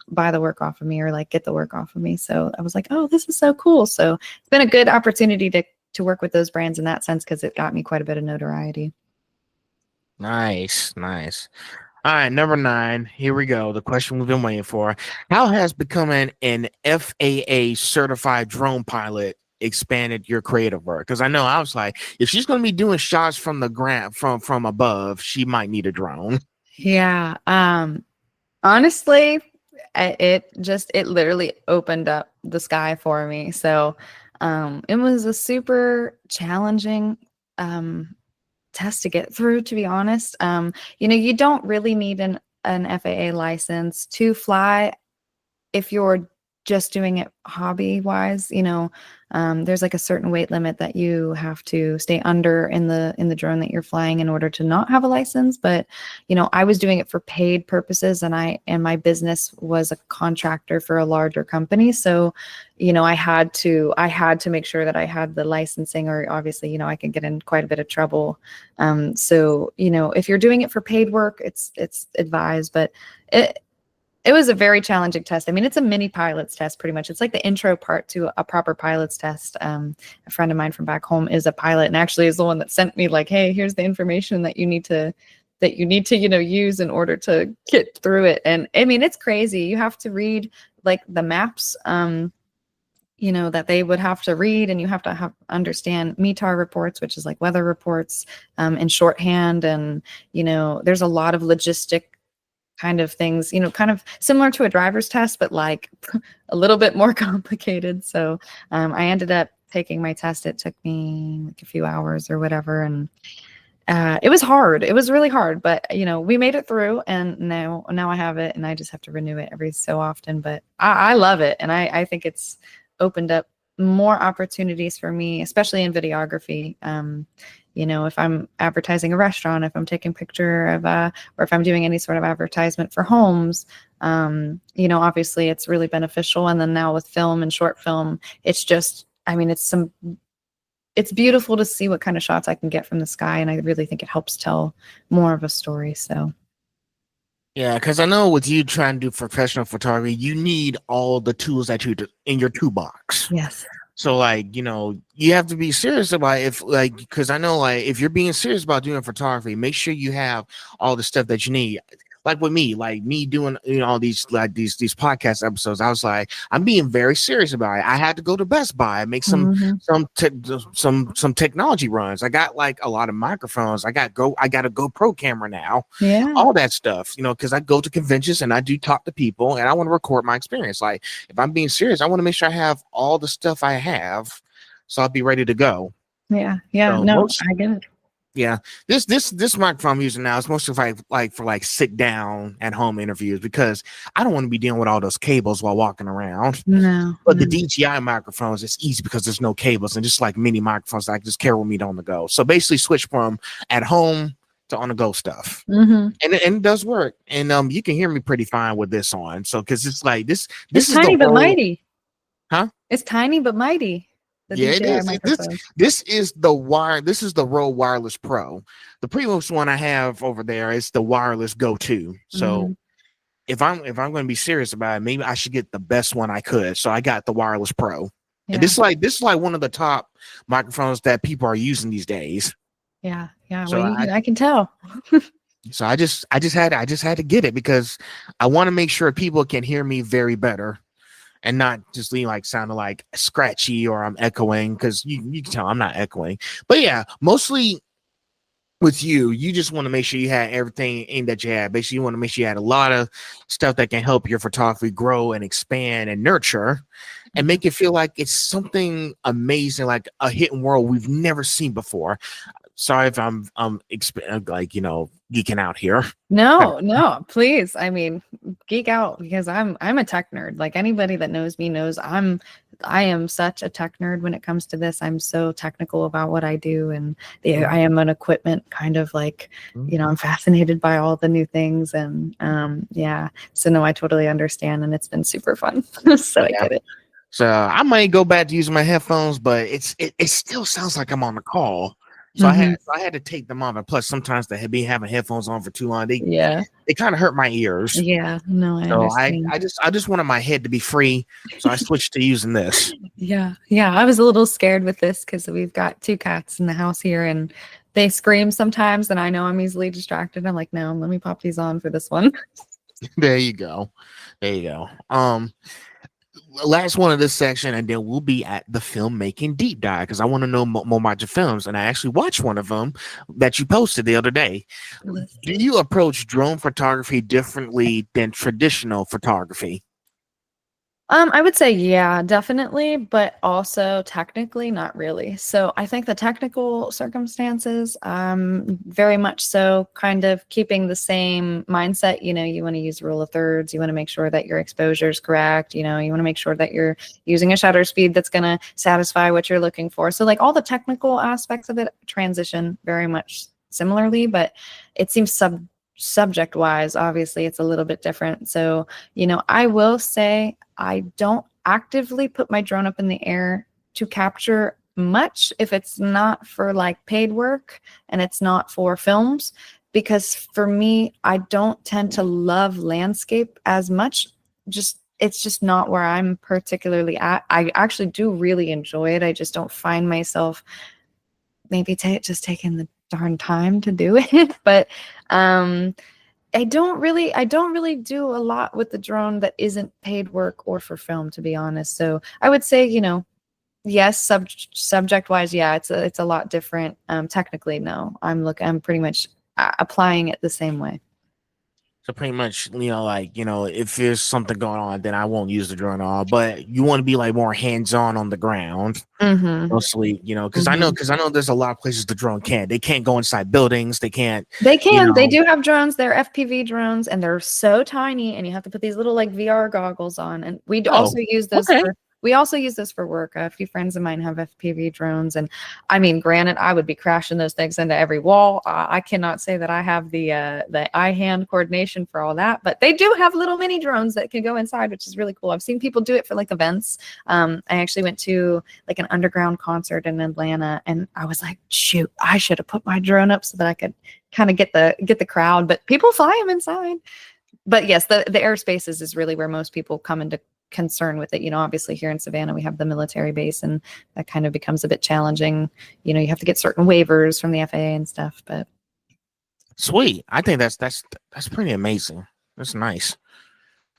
buy the work off of me, or like get the work off of me. So I was like, oh, this is so cool. So it's been a good opportunity to work with those brands in that sense, because it got me quite a bit of notoriety. Nice. All right, number 9. Here we go. The question we've been waiting for. How has becoming an FAA certified drone pilot expanded your creative work? Because I know I was like, if she's going to be doing shots from the ground, from above, she might need a drone. Yeah. Honestly, it literally opened up the sky for me. So it was a super challenging test to get through, to be honest. You don't really need an FAA license to fly if you're just doing it hobby wise. There's like a certain weight limit that you have to stay under in the drone that you're flying in order to not have a license. But I was doing it for paid purposes, and my business was a contractor for a larger company. So I had to make sure that I had the licensing, or obviously I can get in quite a bit of trouble. So if you're doing it for paid work, it's advised. But it was a very challenging test. I mean, it's a mini pilot's test, pretty much. It's like the intro part to a proper pilot's test. A friend of mine from back home is a pilot, and actually is the one that sent me like, hey, here's the information that you need to use in order to get through it. And I mean, it's crazy. You have to read like the maps, that they would have to read, and you have to understand METAR reports, which is like weather reports, in shorthand. And, there's a lot of logistic kind of things, kind of similar to a driver's test, but like a little bit more complicated. So I ended up taking my test. It took me like a few hours or whatever. And it was hard. It was really hard, but we made it through, and now I have it, and I just have to renew it every so often. But I love it. And I think it's opened up more opportunities for me, especially in videography. If I'm advertising a restaurant, if I'm taking a picture of or if I'm doing any sort of advertisement for homes, obviously it's really beneficial. And then now with film and short film, it's just, I mean, it's beautiful to see what kind of shots I can get from the sky. And I really think it helps tell more of a story. So. Yeah, because I know with you trying to do professional photography, you need all the tools that you do in your toolbox. Yes. So you have to be serious about because I know if you're being serious about doing photography, make sure you have all the stuff that you need. like with me, like me doing, all these like these podcast episodes, I was like, I'm being very serious about it. I had to go to Best Buy and make some technology runs. I got like a lot of microphones. I got a GoPro camera now. Yeah. All that stuff, because I go to conventions and I do talk to people and I want to record my experience. Like if I'm being serious, I want to make sure I have all the stuff I have, so I'll be ready to go. Yeah. Yeah. So No, I get it. yeah, this microphone I'm using now is mostly for sit down at home interviews, because I don't want to be dealing with all those cables while walking around. No. But the DJI microphones, it's easy because there's no cables and just like mini microphones that I can just carry with me on the go. So basically, switch from at home to on the go stuff, and it does work. And you can hear me pretty fine with this on. So because it's like this It's is tiny the but mighty. Huh? It's tiny but mighty. The Yeah, DJI it is. microphone. This is the Rode Wireless Pro. The previous one I have over there is the Wireless Go 2. So if I'm going to be serious about it, maybe I should get the best one I could. So I got the Wireless Pro. Yeah. And this is like one of the top microphones that people are using these days. Yeah. Yeah. So Well, I can tell. So I just had to get it because I want to make sure people can hear me very better, and not just like sounding like scratchy or I'm echoing, because you can tell I'm not echoing. But yeah, mostly with you just want to make sure you had everything in that you had. Basically, you want to make sure you had a lot of stuff that can help your photography grow and expand and nurture and make it feel like it's something amazing, like a hidden world we've never seen before. Sorry if I'm geeking out here. No, please. I mean, geek out, because I'm a tech nerd. Like anybody that knows me knows I am such a tech nerd when it comes to this. I'm so technical about what I do, and I am an equipment kind of like, I'm fascinated by all the new things, and yeah. So no, I totally understand, and it's been super fun. So yeah. I get it. So I might go back to using my headphones, but it still sounds like I'm on the call. So I had to take them off. And plus, sometimes they be having headphones on for too long. They kind of hurt my ears. Yeah, no, I understand. I just wanted my head to be free, so I switched to using this. Yeah, I was a little scared with this because we've got 2 cats in the house here, and they scream sometimes, and I know I'm easily distracted. I'm like, no, let me pop these on for this one. There you go. Last one of this section, and then we'll be at the filmmaking deep dive, because I want to know more about your films. And I actually watched one of them that you posted the other day. Do you approach drone photography differently than traditional photography? I would say, yeah, definitely, but also technically not really. So I think the technical circumstances, very much so kind of keeping the same mindset. You want to use rule of thirds. You want to make sure that your exposure is correct. You want to make sure that you're using a shutter speed that's going to satisfy what you're looking for. So like all the technical aspects of it transition very much similarly, but it seems subject wise, obviously it's a little bit different. So, I will say I don't actively put my drone up in the air to capture much if it's not for like paid work and it's not for films, because for me, I don't tend to love landscape as much. It's just not where I'm particularly at. I actually do really enjoy it. I just don't find myself maybe just taking the darn time to do it. But I don't really do a lot with the drone that isn't paid work or for film, to be honest. So I would say, yes, subject wise, yeah, it's a lot different. Technically, no, I'm pretty much applying it the same way. So pretty much, if there's something going on, then I won't use the drone at all. But you want to be like more hands-on on the ground, mostly, because I know there's a lot of places the drone can't. They can't go inside buildings. They can't. They can. They do have drones. They're FPV drones, and they're so tiny, and you have to put these little like VR goggles on. And we also use those. Okay. We also use this for work. A few friends of mine have FPV drones, and I mean, granted, I would be crashing those things into every wall. I cannot say that I have the eye-hand coordination for all that, but they do have little mini drones that can go inside, which is really cool. I've seen people do it for like events. I actually went to like an underground concert in Atlanta, and I was like, shoot, I should have put my drone up so that I could kind of get the crowd. But people fly them inside. But yes, the airspaces is really where most people come into concern with it. Obviously here in Savannah, we have the military base, and that kind of becomes a bit challenging. You have to get certain waivers from the FAA and stuff, but Sweet. I think that's pretty amazing. That's nice.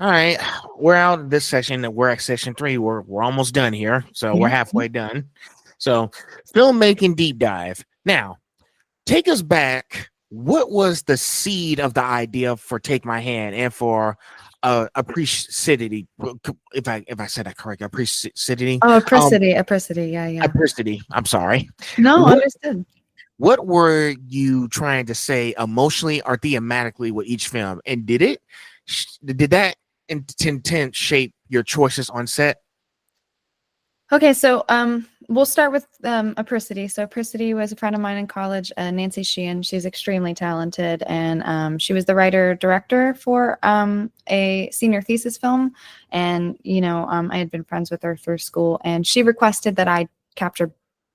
All right, we're out of this session. We're at session 3. We're almost done here, so we're Yeah. halfway done. So, filmmaking deep dive. Now, take us back. What was the seed of the idea for Take My Hand and for apricity? If I said that correct, apricity. Oh, Um, apricity. Yeah, yeah. apricity. I'm sorry. No, What understood. what were you trying to say emotionally or thematically with each film, and did that intent shape your choices on set? Okay, so we'll start with Apricity. So Apricity was a friend of mine in college, Nancy Sheehan. She's extremely talented, and she was the writer-director for a senior thesis film. And, I had been friends with her through school, and she requested that I capture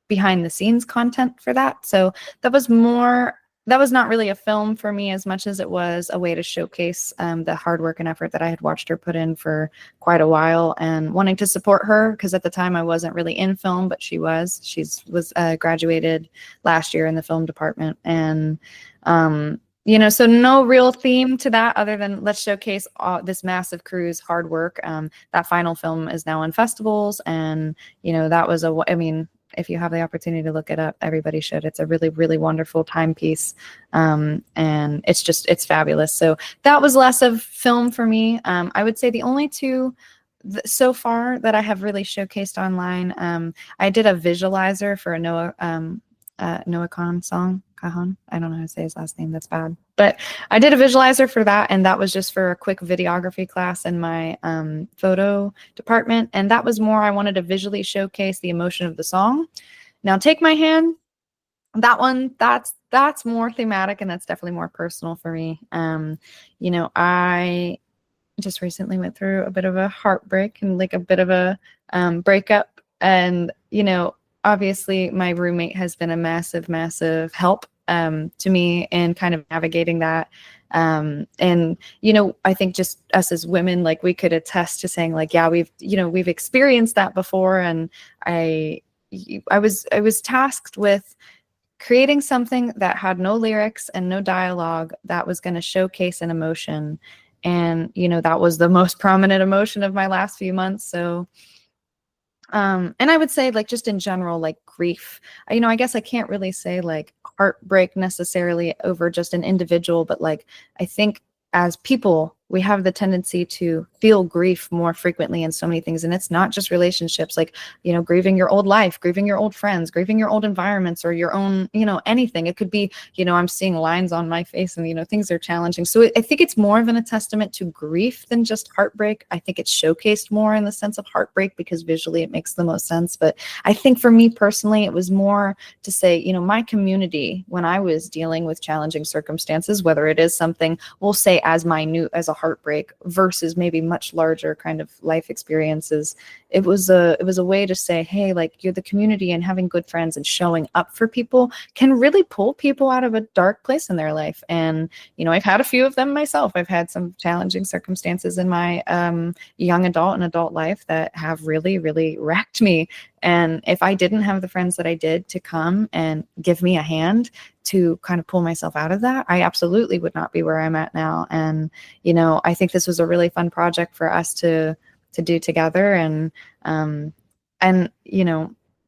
behind-the-scenes content for that. So that was not really a film for me as much as it was a way to showcase the hard work and effort that I had watched her put in for quite a while, and wanting to support her because at the time I wasn't really in film, but she was. She's graduated last year in the film department, and so no real theme to that other than let's showcase this massive crew's hard work. That final film is now in festivals, and that was if you have the opportunity to look it up, everybody should. It's a really, really wonderful timepiece. And it's fabulous. So that was less of film for me. I would say the only two so far that I have really showcased online, I did a visualizer for a Noah Khan song. Kahan. I don't know how to say his last name. That's bad. But I did a visualizer for that, and that was just for a quick videography class in my photo department. And that was more, I wanted to visually showcase the emotion of the song. Now, Take My Hand, that one, that's more thematic, and that's definitely more personal for me. I just recently went through a bit of a heartbreak and like a bit of a breakup. And, obviously my roommate has been a massive, massive help to me in kind of navigating that. And, I think just us as women, like we could attest to saying like, yeah, we've experienced that before. And I was tasked with creating something that had no lyrics and no dialogue that was going to showcase an emotion. And, that was the most prominent emotion of my last few months. So, and I would say like just in general, like grief, I guess I can't really say like heartbreak necessarily over just an individual, but like, I think as people, we have the tendency to feel grief more frequently in so many things. And it's not just relationships, like, grieving your old life, grieving your old friends, grieving your old environments or your own, anything. It could be, I'm seeing lines on my face and, things are challenging. So I think it's more of a testament to grief than just heartbreak. I think it's showcased more in the sense of heartbreak because visually it makes the most sense. But I think for me personally, it was more to say, my community, when I was dealing with challenging circumstances, whether it is something we'll say as minute as a heartbreak versus maybe much larger kind of life experiences, it was a way to say, hey, like you're the community, and having good friends and showing up for people can really pull people out of a dark place in their life. And I've had a few of them myself. I've had some challenging circumstances in my young adult and adult life that have really, really wrecked me. And if I didn't have the friends that I did to come and give me a hand to kind of pull myself out of that, I absolutely would not be where I'm at now. And, I think this was a really fun project for us to do together. And,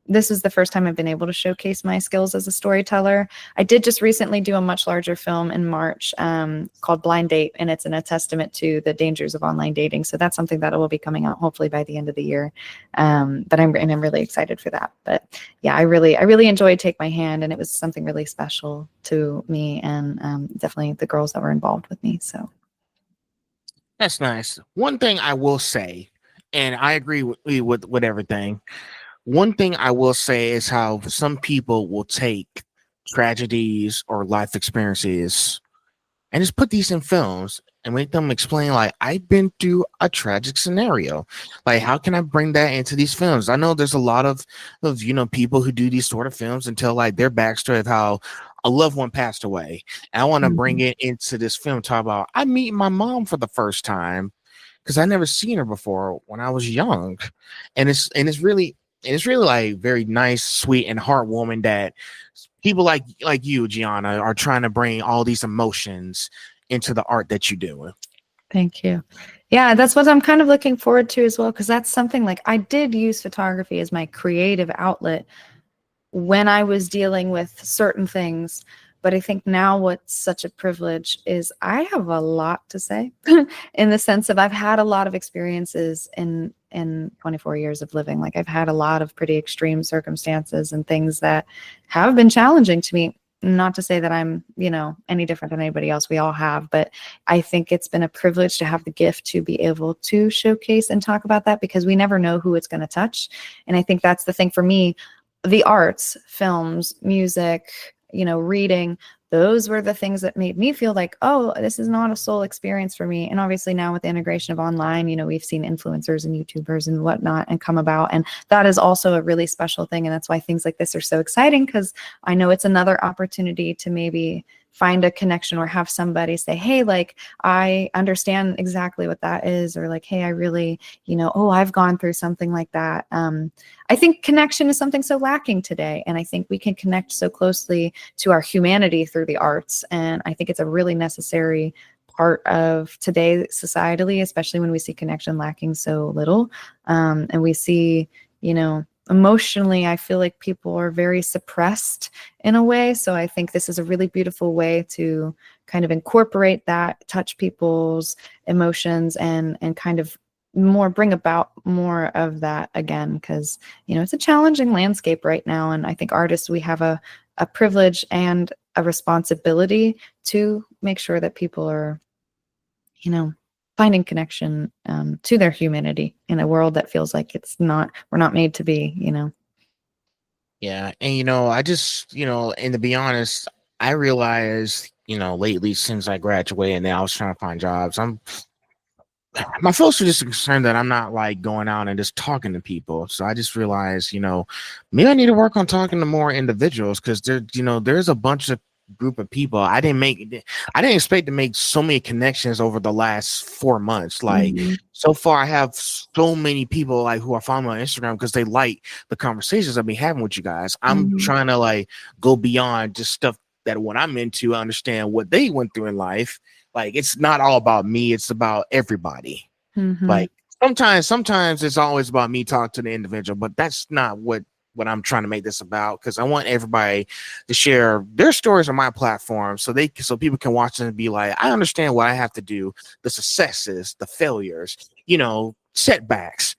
this is the first time I've been able to showcase my skills as a storyteller. I did just recently do a much larger film in March called Blind Date, and it's a testament to the dangers of online dating. So that's something that will be coming out hopefully by the end of the year. But I'm really excited for that. But yeah, I really enjoyed Take My Hand, and it was something really special to me and definitely the girls that were involved with me. So That's nice. One thing I will say, and I agree with everything. One thing I will say is how some people will take tragedies or life experiences and just put these in films and make them explain, like, I've been through a tragic scenario. Like, how can I bring that into these films? I know there's a lot of people who do these sort of films and tell like their backstory of how a loved one passed away. And I want to bring it into this film, talk about I meet my mom for the first time because I never seen her before when I was young. And it's really like very nice, sweet, and heartwarming that people like you, Gianna, are trying to bring all these emotions into the art that you do. Thank you. Yeah, that's what I'm kind of looking forward to as well, because that's something like I did use photography as my creative outlet when I was dealing with certain things. But I think now what's such a privilege is I have a lot to say in the sense of I've had a lot of experiences in 24 years of living. Like I've had a lot of pretty extreme circumstances and things that have been challenging to me. Not to say that I'm, any different than anybody else. We all have, but I think it's been a privilege to have the gift to be able to showcase and talk about that, because we never know who it's going to touch. And I think that's the thing for me. The arts, films, music, reading, those were the things that made me feel like, oh, this is not a sole experience for me. And obviously now with the integration of online, we've seen influencers and YouTubers and whatnot and come about. And that is also a really special thing. And that's why things like this are so exciting, because I know it's another opportunity to maybe find a connection or have somebody say, hey, like, I understand exactly what that is. Or like, hey, I really, oh, I've gone through something like that. I think connection is something so lacking today. And I think we can connect so closely to our humanity through the arts. And I think it's a really necessary part of today societally, especially when we see connection lacking so little. And we see, emotionally, I feel like people are very suppressed in a way. So I think this is a really beautiful way to kind of incorporate that, touch people's emotions, and kind of bring about more of that again, because it's a challenging landscape right now. And I think artists, we have a privilege and a responsibility to make sure that people are finding connection to their humanity in a world that feels like we're not made to be. Yeah, and I just and to be honest, I realized lately, since I graduated and now I was trying to find jobs, my folks are just concerned that I'm not like going out and just talking to people. So I just realized, maybe I need to work on talking to more individuals, because there's a bunch of group of people. I didn't expect to make so many connections over the last 4 months. Like so far, I have so many people like who are following me on Instagram because they like the conversations I've been having with you guys. I'm trying to like go beyond just stuff that what I'm into, understand what they went through in life. Like it's not all about me, it's about everybody. Like sometimes it's always about me talking to the individual, but that's not what I'm trying to make this about, because I want everybody to share their stories on my platform so people can watch and be like, I understand what I have to do, the successes, the failures, setbacks,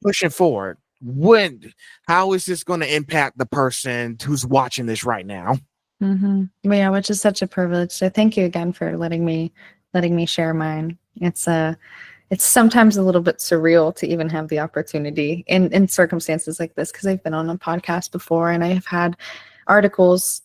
pushing forward. How is this going to impact the person who's watching this right now? Yeah, which is such a privilege. So thank you again for letting me share mine. It's sometimes a little bit surreal to even have the opportunity in circumstances like this, because I've been on a podcast before and I have had articles,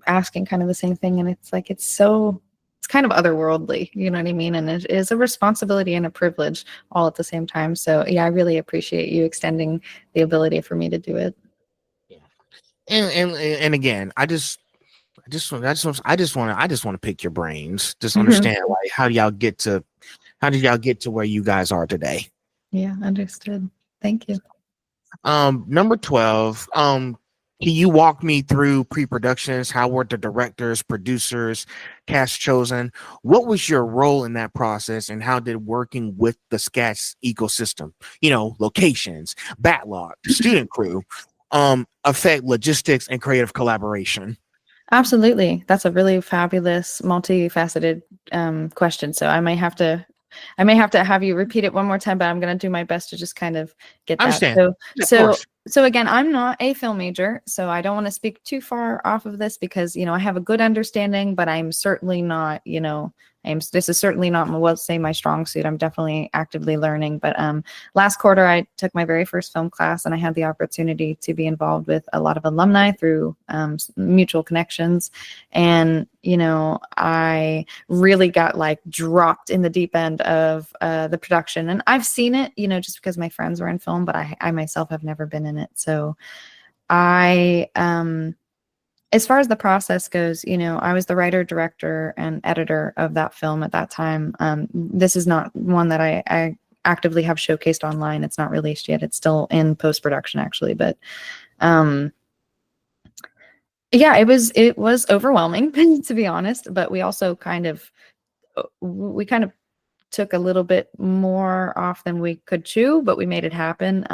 asking kind of the same thing, and it's like it's kind of otherworldly, you know what I mean? And it is a responsibility and a privilege all at the same time. So yeah, I really appreciate you extending the ability for me to do it. Yeah. And again, I just want to pick your brains. Just understand like how did y'all get to where you guys are today? Yeah, understood. Thank you. Number 12. Can you walk me through pre-productions? How were the directors, producers, cast chosen? What was your role in that process, and how did working with the SCAD ecosystem, locations, backlog, student crew, affect logistics and creative collaboration? Absolutely. That's a really fabulous, multifaceted question. So I may have to have you repeat it one more time, but I'm going to do my best to just kind of get that. Understand. So again, I'm not a film major, so I don't want to speak too far off of this, because, I have a good understanding, but I'm certainly not, this is certainly not, my strong suit. I'm definitely actively learning. But last quarter, I took my very first film class, and I had the opportunity to be involved with a lot of alumni through mutual connections. And, I really got like dropped in the deep end of the production. And I've seen it, just because my friends were in film, but I myself have never been in it. So as far as the process goes, I was the writer, director, and editor of that film at that time. This is not one that I actively have showcased online. It's not released yet. It's still in post-production, actually. But Yeah, it was overwhelming to be honest, but we kind of took a little bit more off than we could chew, but we made it happen.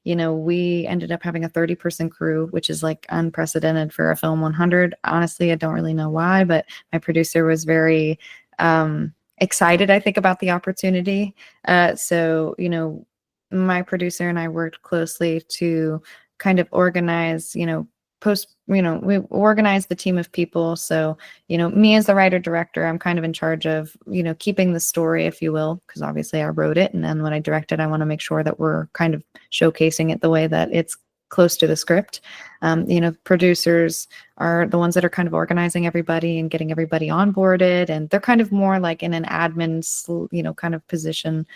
We ended up having a 30-person crew, which is like unprecedented for a film 100. Honestly, I don't really know why, but my producer was very excited, I think, about the opportunity. So, my producer and I worked closely to kind of organize, we organized the team of people. So, me as the writer director, I'm kind of in charge of, keeping the story, if you will, because obviously I wrote it. And then when I direct it, I want to make sure that we're kind of showcasing it the way that it's close to the script. Producers are the ones that are kind of organizing everybody and getting everybody onboarded. And they're kind of more like in an admin, kind of position.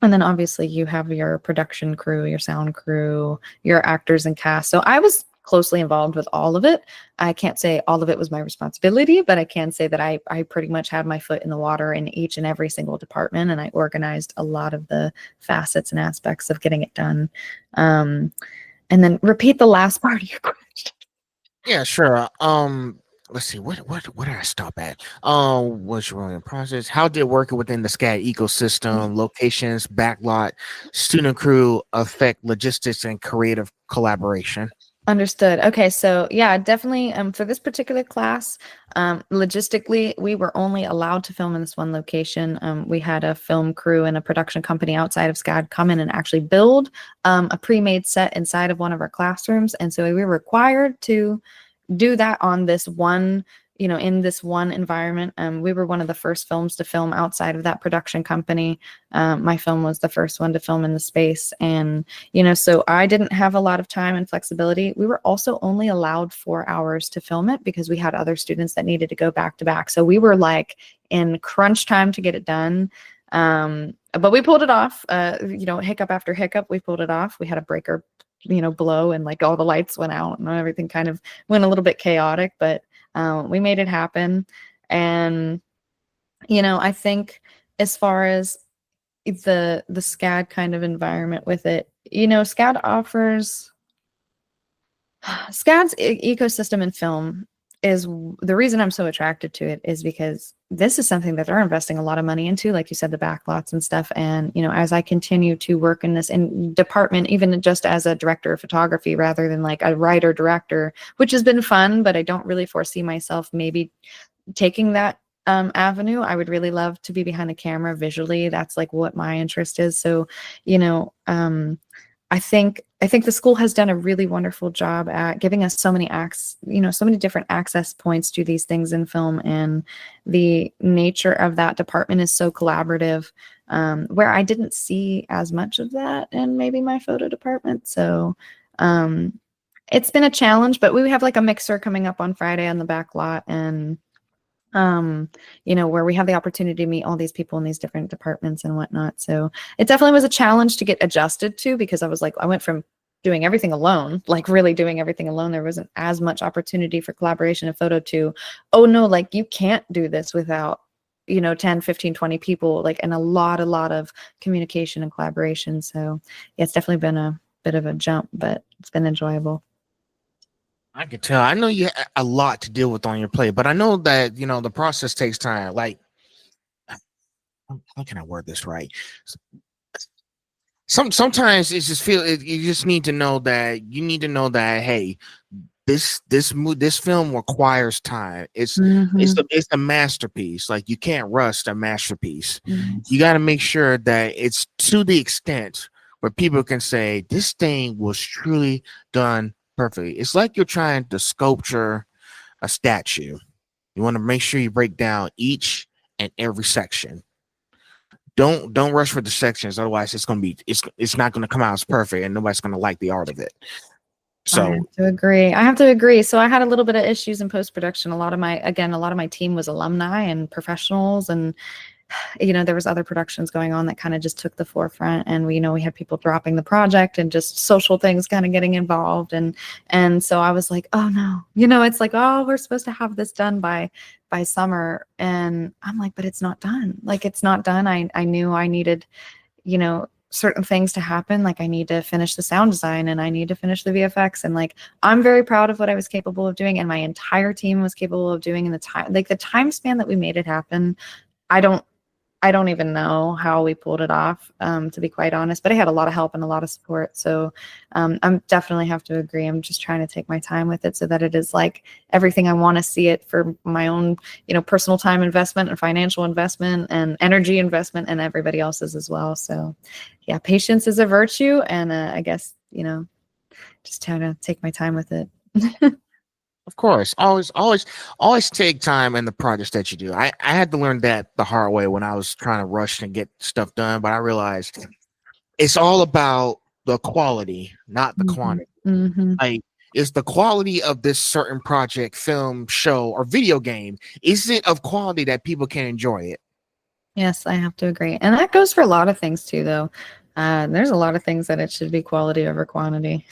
And then obviously you have your production crew, your sound crew, your actors and cast. So I was closely involved with all of it. I can't say all of it was my responsibility, but I can say that I pretty much had my foot in the water in each and every single department, and I organized a lot of the facets and aspects of getting it done. And then repeat the last part of your question. Yeah, sure. Let's see. What did I stop at? What's your running process? How did working within the SCAD ecosystem, locations, backlot, student crew affect logistics and creative collaboration? Understood. Okay, so yeah, definitely for this particular class, logistically, we were only allowed to film in this one location. We had a film crew and a production company outside of SCAD come in and actually build a pre-made set inside of one of our classrooms. And so we were required to do that on this one, in this one environment. We were one of the first films to film outside of that production company. My film was the first one to film in the space. And, so I didn't have a lot of time and flexibility. We were also only allowed 4 hours to film it because we had other students that needed to go back to back. So we were like in crunch time to get it done. But we pulled it off, hiccup after hiccup, we pulled it off. We had a breaker blow, and like all the lights went out and everything kind of went a little bit chaotic, but we made it happen. And I think as far as the SCAD kind of environment with it, SCAD offers SCAD's ecosystem in film is the reason I'm so attracted to it, is because this is something that they're investing a lot of money into, like you said, the backlots and stuff. And, as I continue to work in this department, even just as a director of photography rather than like a writer director, which has been fun, but I don't really foresee myself maybe taking that avenue. I would really love to be behind the camera visually. That's like what my interest is. So, I think the school has done a really wonderful job at giving us so many so many different access points to these things in film, and the nature of that department is so collaborative, where I didn't see as much of that in maybe my photo department. So it's been a challenge, but we have like a mixer coming up on Friday on the back lot, and where we have the opportunity to meet all these people in these different departments and whatnot. So it definitely was a challenge to get adjusted to, because I went from doing everything alone, like really doing everything alone. There wasn't as much opportunity for collaboration in photo to, oh no, like you can't do this without, 10, 15, 20 people, like, and a lot of communication and collaboration. So yeah, it's definitely been a bit of a jump, but it's been enjoyable. I can tell. I know you have a lot to deal with on your plate, but I know that the process takes time. Like, how can I word this right? Sometimes it's just you just need to know that hey, this film requires time. It's a masterpiece. Like, you can't rush a masterpiece. You got to make sure that it's to the extent where people can say this thing was truly done perfectly. It's like you're trying to sculpture a statue. You want to make sure you break down each and every section. Don't rush for the sections, otherwise it's not gonna come out as perfect, and nobody's gonna like the art of it. So I have to agree. So I had a little bit of issues in post-production. A lot of my team was alumni and professionals, and there was other productions going on that kind of just took the forefront, and we had people dropping the project and just social things kind of getting involved. And so I was like, oh no, it's like, oh, we're supposed to have this done by summer. And I'm like, but it's not done. Like, it's not done. I knew I needed, certain things to happen. Like I need to finish the sound design and I need to finish the VFX. And like, I'm very proud of what I was capable of doing and my entire team was capable of doing in the time, like the time span that we made it happen. I don't I don't even know how we pulled it off, to be quite honest, but I had a lot of help and a lot of support. So I'm definitely have to agree. I'm just trying to take my time with it so that it is like everything I want to see it for my own, personal time investment and financial investment and energy investment and everybody else's as well. So yeah, patience is a virtue. And I guess, just trying to take my time with it. Of course, always take time in the projects that you do. I had to learn that the hard way when I was trying to rush and get stuff done, but I realized it's all about the quality, not the quantity. Mm-hmm. Like, is the quality of this certain project, film, show, or video game, is it of quality that people can enjoy it? Yes, I have to agree. And that goes for a lot of things too, though. There's a lot of things that it should be quality over quantity.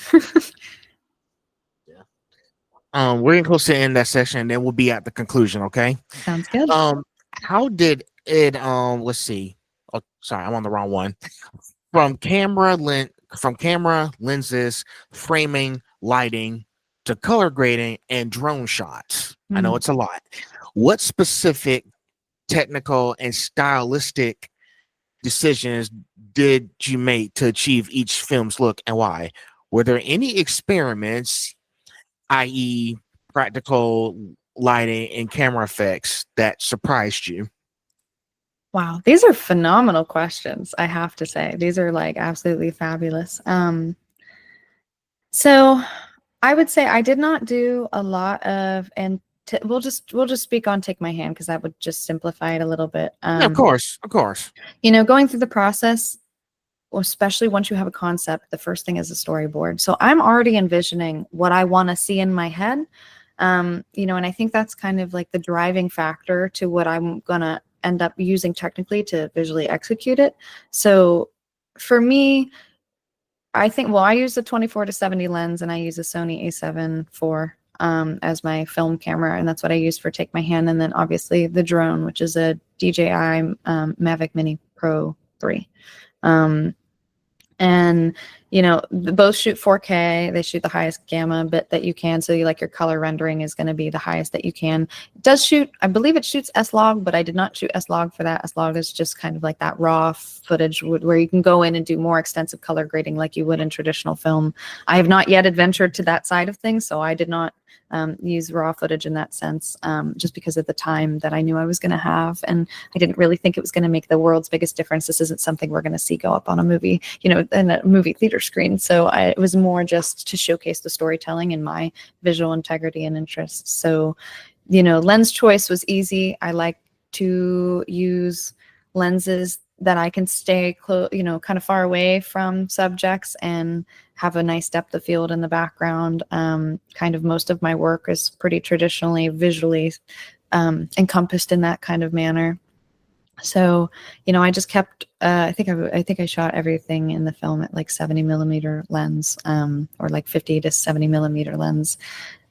Yeah. We're getting close to the end of that session, and then we'll be at the conclusion. Okay. Sounds good. How did it? Let's see. Oh, sorry, I'm on the wrong one. From camera lenses, framing, lighting, to color grading and drone shots. I know it's a lot. What specific technical and stylistic decisions did you make to achieve each film's look and why? Were there any experiments, i.e., practical lighting and camera effects, that surprised you? Wow, these are phenomenal questions, I have to say. These are like absolutely fabulous. So I would say I did not do a lot of, and we'll just speak on Take My Hand because that would just simplify it a little bit. Yeah, of course. Going through the process, especially once you have a concept, the first thing is a storyboard. So I'm already envisioning what I want to see in my head. And I think that's kind of like the driving factor to what I'm gonna end up using technically to visually execute it. So for me, I think, I use the 24-70 lens and I use a Sony A7 IV as my film camera. And that's what I use for Take My Hand. And then obviously the drone, which is a DJI Mavic Mini Pro 3. And both shoot 4K. They shoot the highest gamma bit that you can, so your color rendering is going to be the highest that you can. It does shoot, I believe it shoots S-Log, but I did not shoot S-Log for that. S-Log is just kind of like that raw footage where you can go in and do more extensive color grading like you would in traditional film. I have not yet adventured to that side of things, so I did not use raw footage in that sense, just because of the time that I knew I was going to have. And I didn't really think it was going to make the world's biggest difference. This isn't something we're going to see go up on a movie, in a movie theater screen. So it was more just to showcase the storytelling and my visual integrity and interests. So, lens choice was easy. I like to use lenses that I can stay close, kind of far away from subjects and have a nice depth of field in the background. Kind of most of my work is pretty traditionally visually encompassed in that kind of manner. So, I just kept, I think I shot everything in the film at like 70 millimeter lens, or like 50 to 70 millimeter lens.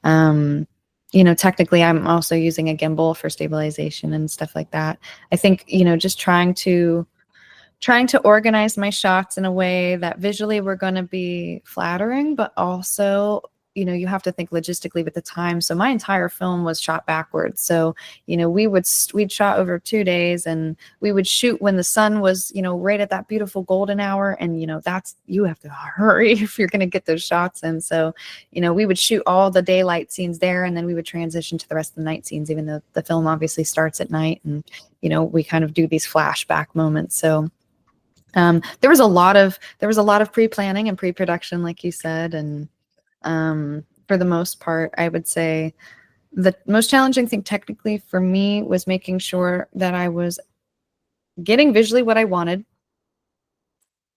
Technically I'm also using a gimbal for stabilization and stuff like that. I think, just trying to organize my shots in a way that visually were going to be flattering, but also, you have to think logistically with the time. So my entire film was shot backwards. So, we'd shot over 2 days and we would shoot when the sun was, right at that beautiful golden hour. And, you have to hurry if you're going to get those shots in. So, we would shoot all the daylight scenes there and then we would transition to the rest of the night scenes, even though the film obviously starts at night. And, we kind of do these flashback moments. So, there was a lot of pre-planning and pre-production, like you said, and for the most part, I would say the most challenging thing technically for me was making sure that I was getting visually what I wanted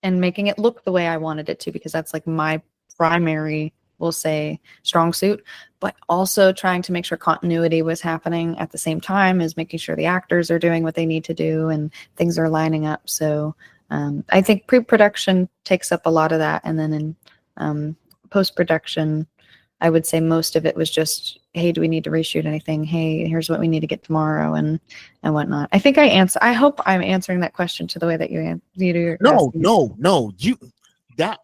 and making it look the way I wanted it to, because that's like my primary, we'll say, strong suit, but also trying to make sure continuity was happening at the same time as making sure the actors are doing what they need to do and things are lining up. So I think pre-production takes up a lot of that. And then in post-production, I would say most of it was just, hey, do we need to reshoot anything? Hey, here's what we need to get tomorrow, and whatnot. I think I hope I'm answering that question to the way that you're No, asking. no, no. That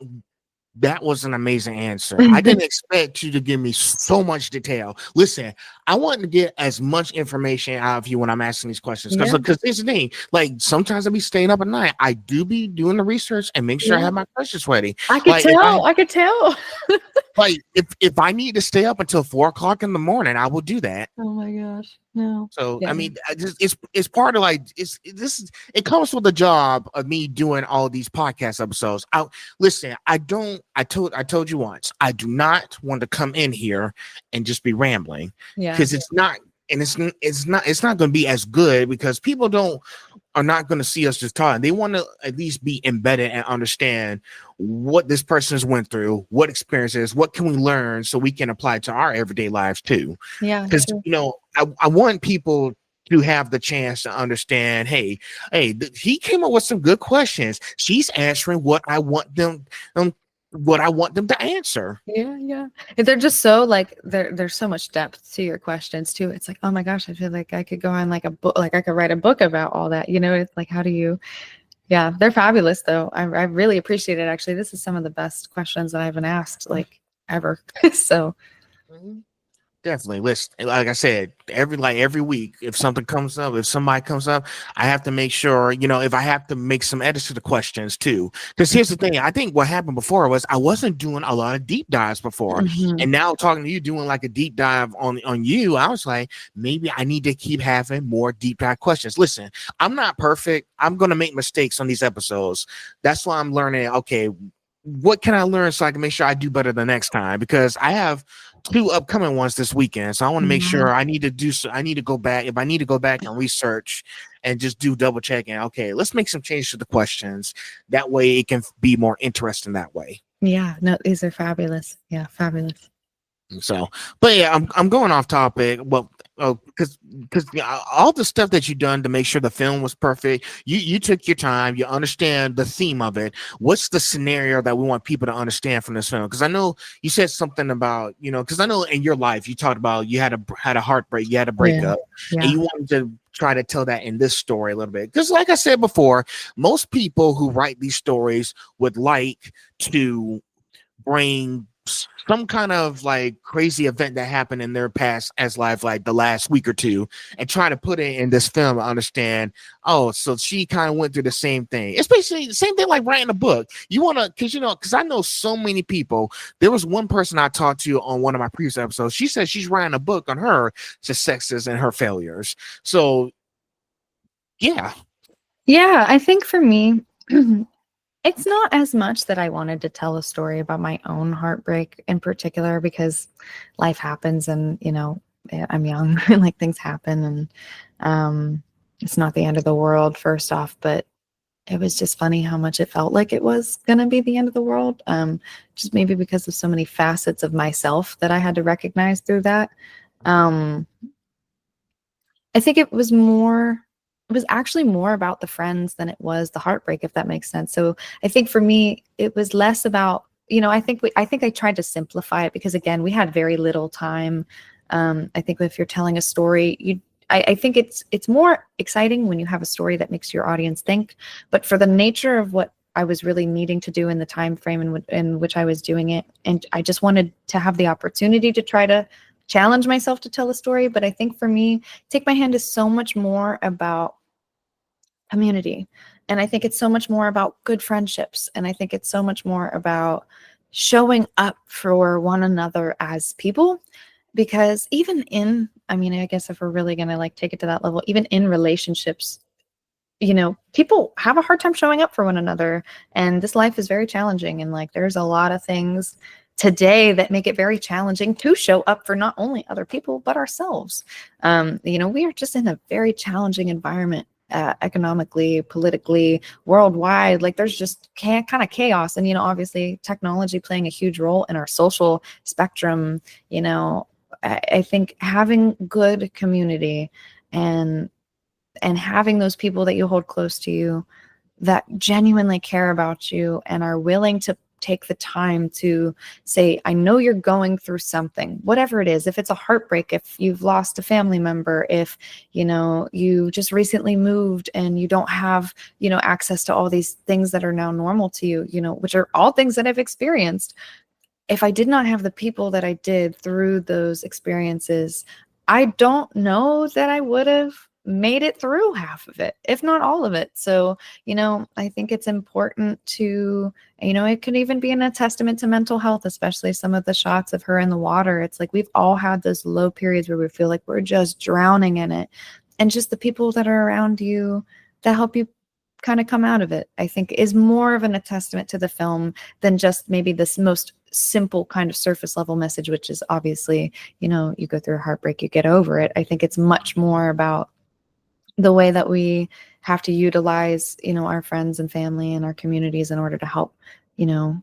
that was an amazing answer. I didn't expect you to give me so much detail. Listen, I want to get as much information out of you when I'm asking these questions. Because here's the thing, like sometimes I be staying up at night. I do be doing the research and make sure I have my questions ready. I could tell. I could tell. Like if I need to stay up until 4 o'clock in the morning, I will do that. Oh my gosh, no. So I mean, it's part of like it comes with the job of me doing all these podcast episodes. Listen, I told you once, I do not want to come in here and just be rambling because it's not going to be as good because people are not going to see us just talking. They want to at least be embedded and understand what this person's went through, what experiences, what can we learn so we can apply to our everyday lives too. Yeah, because I want people to have the chance to understand, hey, he came up with some good questions. She's answering what I want them to answer. Yeah. They're just so like there's so much depth to your questions too. It's like, oh my gosh, I feel like I could go on like a book, like I could write a book about all that. It's like, how do you? Yeah, they're fabulous though. I really appreciate it. Actually, this is some of the best questions that I've been asked like ever. So. Mm-hmm. Definitely. Listen, like I said, every week, if somebody comes up, I have to make sure, if I have to make some edits to the questions too. Because here's the thing, I think what happened before was I wasn't doing a lot of deep dives before. Mm-hmm. And now talking to you, doing like a deep dive on you, I was like, maybe I need to keep having more deep dive questions. Listen, I'm not perfect. I'm going to make mistakes on these episodes. That's why I'm learning, okay, what can I learn so I can make sure I do better the next time? Because I have 2 upcoming ones this weekend. So I want to make sure I need to go back. If I need to go back and research and just do double checking, okay, let's make some changes to the questions. That way it can be more interesting that way. Yeah, no, these are fabulous. Yeah, fabulous. So, but yeah, I'm going off topic. Well, because all the stuff that you done to make sure the film was perfect, you took your time, you understand the theme of it. What's the scenario that we want people to understand from this film? Because I know you said something about, because I know in your life you talked about you had a heartbreak, you had a breakup, and you wanted to try to tell that in this story a little bit. Because like I said before, most people who write these stories would like to bring some kind of like crazy event that happened in their past as life, like the last week or two, and try to put it in this film and understand, oh, so she kind of went through the same thing. It's basically the same thing like writing a book. You want to, because I know so many people. There was one person I talked to on one of my previous episodes. She said she's writing a book on her successes and her failures. So yeah. I think for me, it's not as much that I wanted to tell a story about my own heartbreak in particular, because life happens and, I'm young and like things happen, and it's not the end of the world, first off, but it was just funny how much it felt like it was going to be the end of the world. Just maybe because of so many facets of myself that I had to recognize through that. I think it was actually more about the friends than it was the heartbreak, if that makes sense. So I think for me, it was less about, I think I tried to simplify it because, again, we had very little time. I think if you're telling a story, I think it's more exciting when you have a story that makes your audience think. But for the nature of what I was really needing to do in the time frame in which I was doing it, and I just wanted to have the opportunity to try to challenge myself to tell a story. But I think for me, Take My Hand is so much more about community. And I think it's so much more about good friendships. And I think it's so much more about showing up for one another as people. Because I guess if we're really going to like take it to that level, even in relationships, people have a hard time showing up for one another. And this life is very challenging. And like, there's a lot of things today that make it very challenging to show up for not only other people, but ourselves. We are just in a very challenging environment, economically, politically, worldwide. Like there's just kind of chaos. And, obviously technology playing a huge role in our social spectrum. I think having good community and having those people that you hold close to you that genuinely care about you and are willing to take the time to say, I know you're going through something, whatever it is, if it's a heartbreak, if you've lost a family member, if, you just recently moved and you don't have, access to all these things that are now normal to you, which are all things that I've experienced. If I did not have the people that I did through those experiences, I don't know that I would have made it through half of it, if not all of it. So, I think it's important to, it could even be a testament to mental health, especially some of the shots of her in the water. It's like we've all had those low periods where we feel like we're just drowning in it. And just the people that are around you that help you kind of come out of it, I think is more of a testament to the film than just maybe this most simple kind of surface level message, which is obviously, you go through a heartbreak, you get over it. I think it's much more about the way that we have to utilize, our friends and family and our communities in order to help,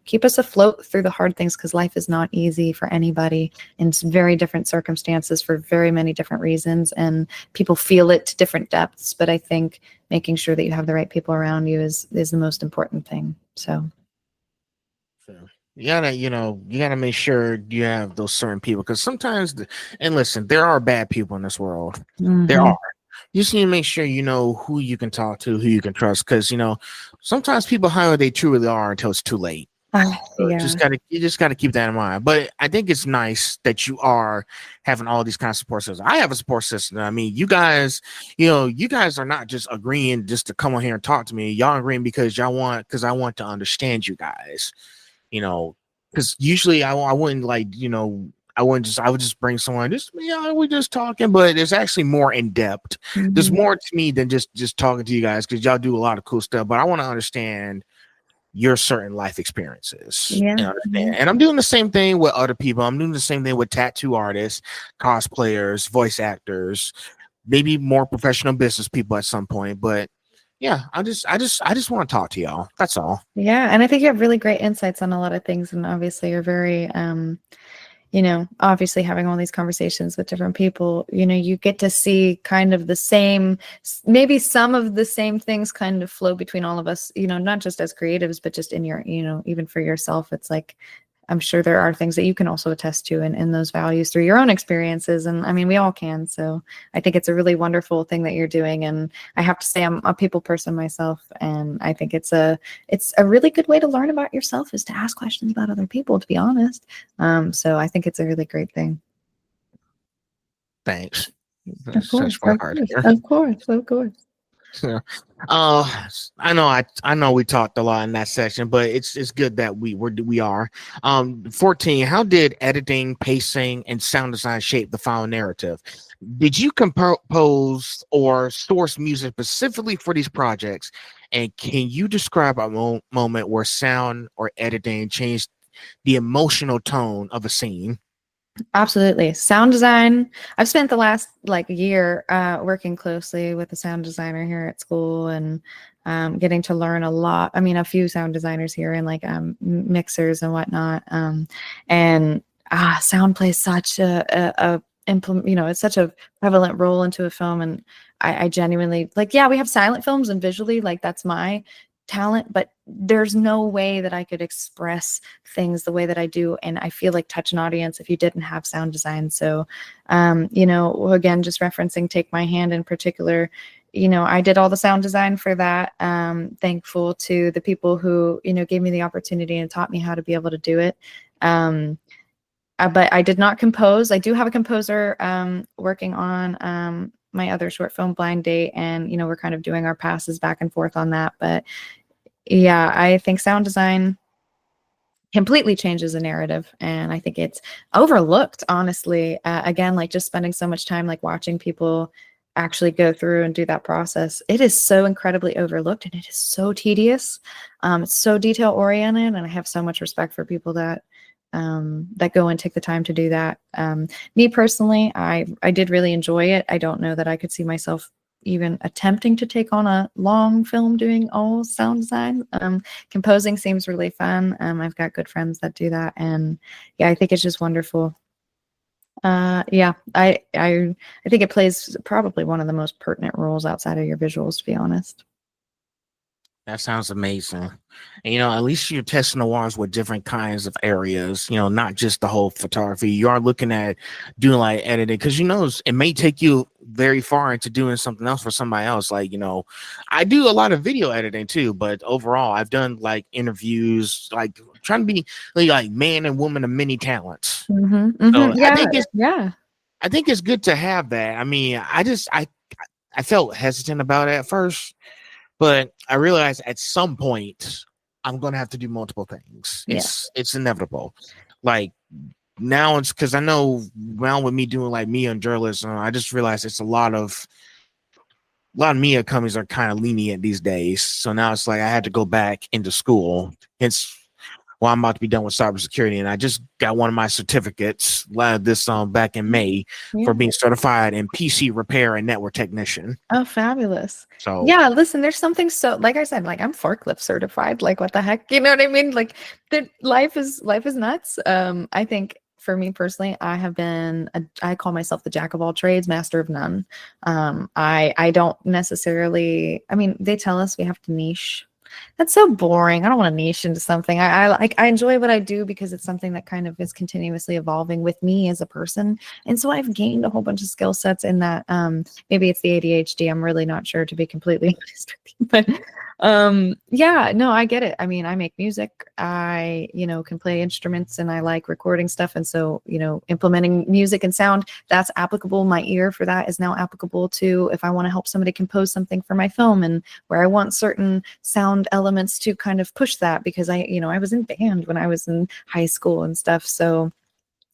keep us afloat through the hard things, because life is not easy for anybody in very different circumstances for very many different reasons, and people feel it to different depths. But I think making sure that you have the right people around you is the most important thing. So you gotta make sure you have those certain people, because sometimes, and listen, there are bad people in this world. There are. You just need to make sure you know who you can talk to, who you can trust, because sometimes people hide who they truly are until it's too late. So yeah. you just gotta keep that in mind. But I think it's nice that you are having all these kind of support systems. I have a support system. I mean, you guys are not just agreeing just to come on here and talk to me. Y'all agreeing because I want to understand you guys. Because usually I wouldn't I would just bring someone, we're just talking, but it's actually more in depth. There's more to me than just talking to you guys, because y'all do a lot of cool stuff, but I want to understand your certain life experiences. Yeah. And I'm doing the same thing with other people. I'm doing the same thing with tattoo artists, cosplayers, voice actors, maybe more professional business people at some point. But yeah, I just want to talk to y'all. That's all. Yeah. And I think you have really great insights on a lot of things. And obviously you're very, obviously having all these conversations with different people, you get to see kind of the same, maybe some of the same things kind of flow between all of us, not just as creatives, but just in your, even for yourself. It's like, I'm sure there are things that you can also attest to in those values through your own experiences. And I mean, we all can. So I think it's a really wonderful thing that you're doing. And I have to say, I'm a people person myself. And I think it's a really good way to learn about yourself, is to ask questions about other people, to be honest. So I think it's a really great thing. Thanks. Of course. Yeah. I know we talked a lot in that section, but it's good that we are. 14. How did editing, pacing, and sound design shape the final narrative? Did you compose or source music specifically for these projects? And can you describe a moment where sound or editing changed the emotional tone of a scene? Absolutely. Sound design. I've spent the last year working closely with a sound designer here at school, and getting to learn a lot. I mean, a few sound designers here, and mixers and whatnot. And sound plays such a implement. It's such a prevalent role into a film. And I genuinely yeah, we have silent films, and visually, that's my talent, but there's no way that I could express things the way that I do, and I feel like touch an audience if you didn't have sound design. So again, just referencing Take My Hand in particular, I did all the sound design for that. Thankful to the people who gave me the opportunity and taught me how to be able to do it. But I did not compose. I do have a composer working on my other short film, Blind Date, and we're kind of doing our passes back and forth on that. But yeah, I think sound design completely changes the narrative, and I think it's overlooked, honestly. Again, just spending so much time watching people actually go through and do that process, it is so incredibly overlooked, and it is so tedious. It's so detail oriented, and I have so much respect for people that go and take the time to do that. Me personally, I did really enjoy it. I don't know that I could see myself even attempting to take on a long film doing all sound design. Composing seems really fun. I've got good friends that do that, and yeah, I think it's just wonderful. Yeah, I think it plays probably one of the most pertinent roles outside of your visuals, to be honest. That sounds amazing. And, at least you're testing the waters with different kinds of areas, not just the whole photography. You are looking at doing like editing because it may take you very far into doing something else for somebody else. Like, I do a lot of video editing too, but overall, I've done like interviews, like trying to be like man and woman of many talents. So Yeah, yeah. I think it's good to have that. I mean, I felt hesitant about it at first, but I realized at some point I'm gonna have to do multiple things. Yeah. It's inevitable. Like now it's because I know now with me doing like media and journalism, I just realized it's a lot of media companies are kind of lenient these days. So now it's like I had to go back into school. It's I'm about to be done with cybersecurity, and I just got one of my certificates this back in May for being certified in PC repair and network technician. Oh, fabulous. So yeah, listen, there's something so, like I said, like I'm forklift certified. Like what the heck? You know what I mean? Like life is nuts. I think for me personally, I call myself the jack of all trades, master of none. I don't necessarily, I mean, they tell us we have to niche. That's so boring. I don't want to niche into something. I enjoy what I do because it's something that kind of is continuously evolving with me as a person. And so I've gained a whole bunch of skill sets in that. Maybe it's the ADHD. I'm really not sure, to be completely honest with you. But yeah, no, I get it. I mean, I make music. I, can play instruments and I like recording stuff. And so, implementing music and sound, that's applicable. My ear for that is now applicable to if I want to help somebody compose something for my film and where I want certain sound elements to kind of push that because I was in band when I was in high school and stuff. So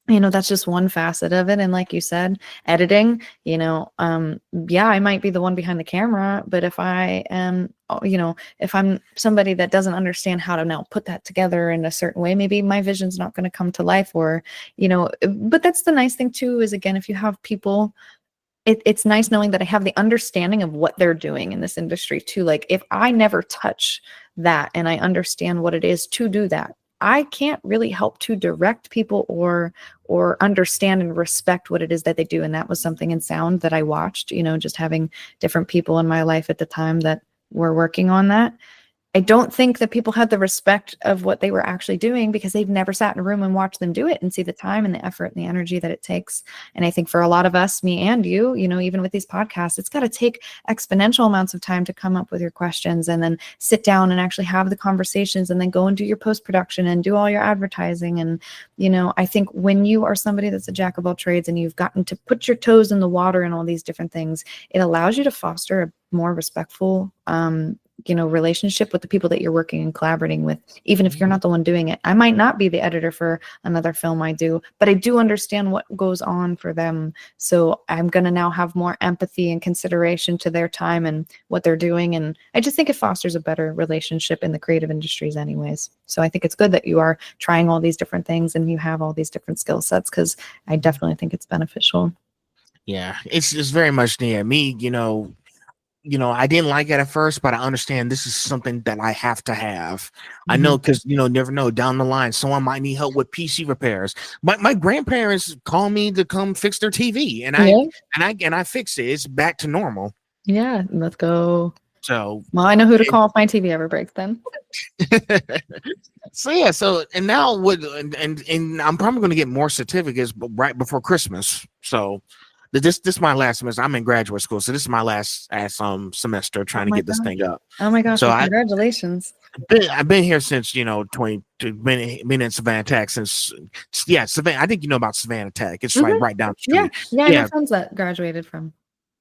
that's just one facet of it. And like you said, editing, yeah, I might be the one behind the camera, but if I am, if I'm somebody that doesn't understand how to now put that together in a certain way, maybe my vision's not going to come to life or, but that's the nice thing too, is again, if you have people, it's nice knowing that I have the understanding of what they're doing in this industry too. Like if I never touch that and I understand what it is to do that, I can't really help to direct people or understand and respect what it is that they do. And that was something in sound that I watched, just having different people in my life at the time that were working on that. I don't think that people had the respect of what they were actually doing because they've never sat in a room and watched them do it and see the time and the effort and the energy that it takes. And I think for a lot of us, me and you, even with these podcasts, it's got to take exponential amounts of time to come up with your questions and then sit down and actually have the conversations and then go and do your post-production and do all your advertising. And, I think when you are somebody that's a jack of all trades and you've gotten to put your toes in the water and all these different things, it allows you to foster a more respectful, relationship with the people that you're working and collaborating with, even if you're not the one doing it. I might not be the editor for another film I do, but I do understand what goes on for them. So I'm going to now have more empathy and consideration to their time and what they're doing. And I just think it fosters a better relationship in the creative industries anyways. So I think it's good that you are trying all these different things and you have all these different skill sets, because I definitely think it's beneficial. Yeah, it's very much near me, I didn't like it at first, but I understand this is something that I have to have. Mm-hmm. I know because never know down the line someone might need help with PC repairs. My grandparents call me to come fix their TV, and I fix it. It's back to normal. Yeah, let's go. So well, I know who to call if my TV ever breaks then. So yeah, and now and I'm probably going to get more certificates right before Christmas. So this is my last semester. I'm in graduate school, so this is my last semester trying to get this thing up. Oh my gosh! So congratulations! I've been here since 20. Been in Savannah Tech since Savannah. I think you know about Savannah Tech. It's right down the street. Yeah. I know friends that graduated from.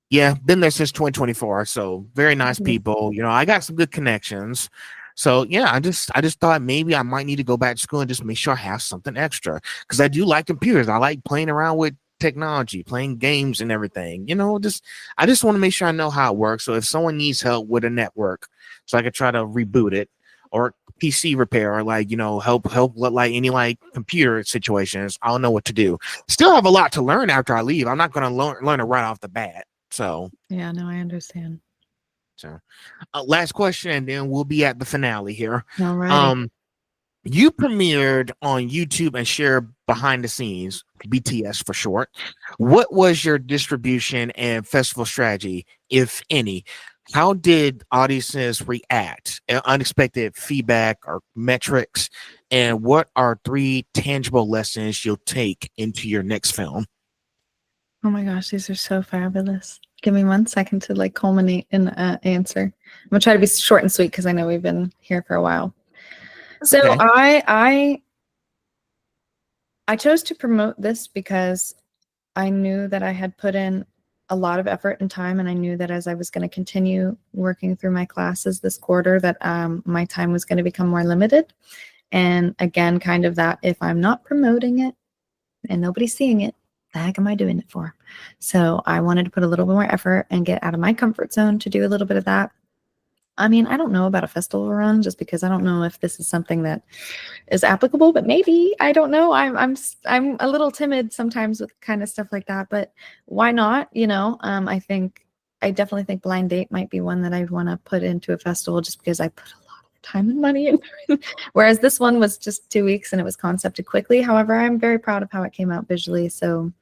Yeah, been there since 2024. So very nice people. I got some good connections. So yeah, I just thought maybe I might need to go back to school and just make sure I have something extra, because I do like computers. I like playing around with technology, playing games and everything. I just want to make sure I know how it works. So if someone needs help with a network, so I could try to reboot it, or PC repair, or help like any computer situations, I'll know what to do. Still have a lot to learn after I leave. I'm not going to learn it right off the bat. So yeah, no, I understand. So last question, and then we'll be at the finale here. All right. You premiered on YouTube and shared behind the scenes, BTS for short. What was your distribution and festival strategy, if any? How did audiences react? Unexpected feedback or metrics, and what are three tangible lessons you'll take into your next film? Oh my gosh, these are so fabulous. Give me 1 second to like culminate in answer. I'm gonna try to be short and sweet because I know we've been here for a while. That's So okay. I chose to promote this because I knew that I had put in a lot of effort and time, and I knew that as I was going to continue working through my classes this quarter, that my time was going to become more limited. And again, kind of that if I'm not promoting it and nobody's seeing it, the heck am I doing it for? So I wanted to put a little bit more effort and get out of my comfort zone to do a little bit of that. I mean, I don't know about a festival run just because I don't know if this is something that is applicable, but maybe I don't know. I'm a little timid sometimes with kind of stuff like that, but why not? I definitely think Blind Date might be one that I'd want to put into a festival just because I put a lot of time and money in. Whereas this one was just 2 weeks and it was concepted quickly. However, I'm very proud of how it came out visually. So,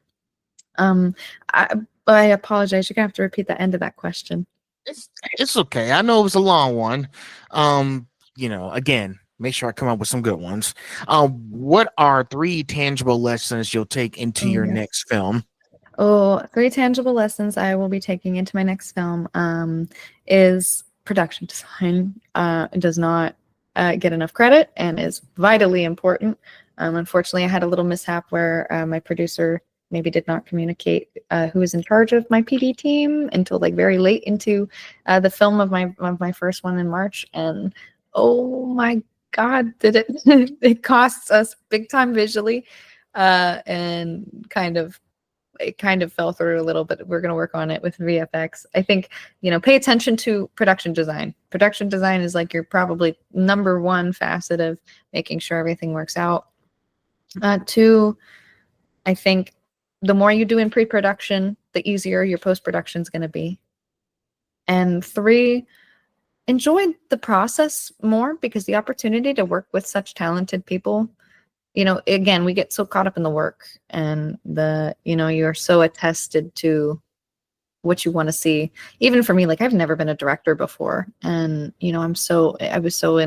um, I, I apologize. You're gonna have to repeat the end of that question. It's okay. I know it was a long one. Again, make sure I come up with some good ones. What are three tangible lessons you'll take into Oh your yes. next film? Oh, three tangible lessons I will be taking into my next film is production design. It does not get enough credit and is vitally important. Unfortunately, I had a little mishap where my producer maybe did not communicate who was in charge of my PD team until like very late into the film of my first one in March, and oh my God, did it it costs us big time visually, and it kind of fell through a little, but we're going to work on it with VFX. I think, pay attention to production design. Production design is like your probably number one facet of making sure everything works out. Two, I think the more you do in pre-production, the easier your post-production is going to be. And three, enjoy the process more because the opportunity to work with such talented people, again, we get so caught up in the work and you're so attested to what you want to see. Even for me, like I've never been a director before, and I was so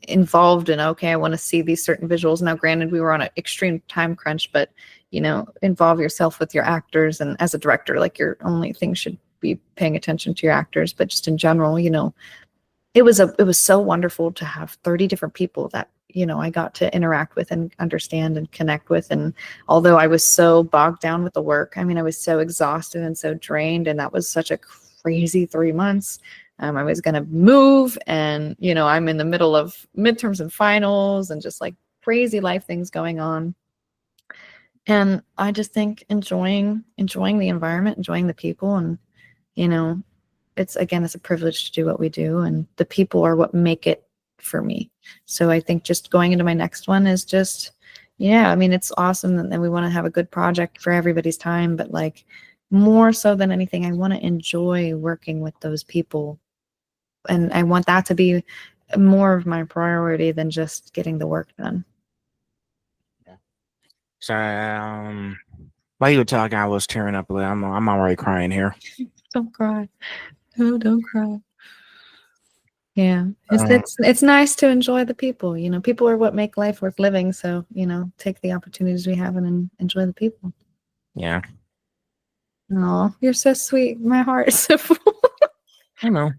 involved in, okay, I want to see these certain visuals. Now granted, we were on an extreme time crunch, but involve yourself with your actors, and as a director, like your only thing should be paying attention to your actors, but just in general, it was so wonderful to have 30 different people that I got to interact with and understand and connect with. And although I was so bogged down with the work, I mean, I was so exhausted and so drained, and that was such a crazy 3 months. I was going to move, and I'm in the middle of midterms and finals and just like crazy life things going on. And I just think enjoying the environment, enjoying the people, and you know it's a privilege to do what we do, and the people are what make it for me. So I think just going into my next one is just, yeah, I mean, it's awesome, and we want to have a good project for everybody's time, but like more so than anything, I want to enjoy working with those people, and I want that to be more of my priority than just getting the work done. So, while you were talking, I was tearing up a little. I'm already crying here. Don't cry. No, don't cry. Yeah, Um, it's nice to enjoy the people. People are what make life worth living. So take the opportunities we have and enjoy the people. yeah, Oh, you're so sweet. My heart is so full. I know.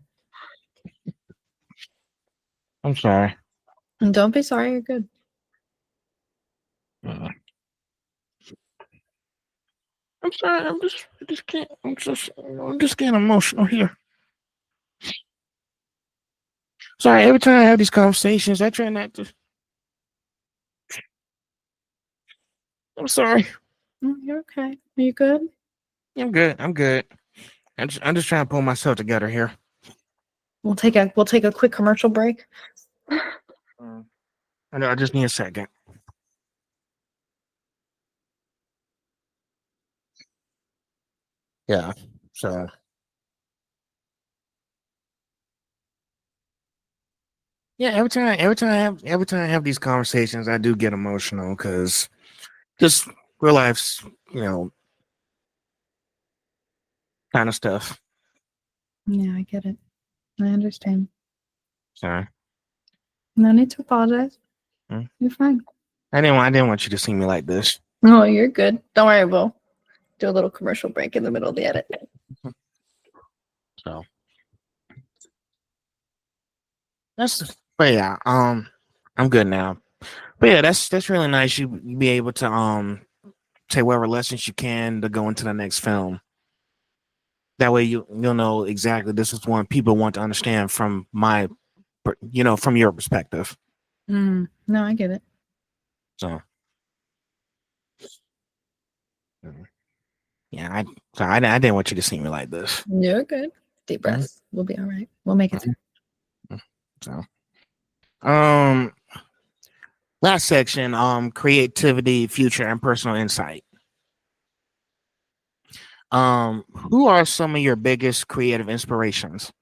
I'm sorry. And don't be sorry. You're good. Uh, I'm sorry. I just can't. I'm just getting emotional here. Sorry. Every time I have these conversations, I try not to. I'm sorry. You're okay. Are you good? I'm good. I'm good. I'm just trying to pull myself together here. We'll take a quick commercial break. Uh, I know. I just need a second. Yeah. So yeah, every time I have these conversations, I do get emotional because just real life's, kind of stuff. Yeah, I get it. I understand. Sorry. No need to apologize. Hmm? You're fine. I didn't want you to see me like this. No, you're good. Don't worry, we'll do a little commercial break in the middle of the edit. So but yeah, I'm good now. But yeah, that's really nice. You be able to take whatever lessons you can to go into the next film. That way you'll know exactly this is one people want to understand from from your perspective. No, I get it. So yeah, I didn't want you to see me like this. You're good. Deep breaths. Mm-hmm. We'll be all right. We'll make it through. So last section, creativity, future, and personal insight. Who are some of your biggest creative inspirations?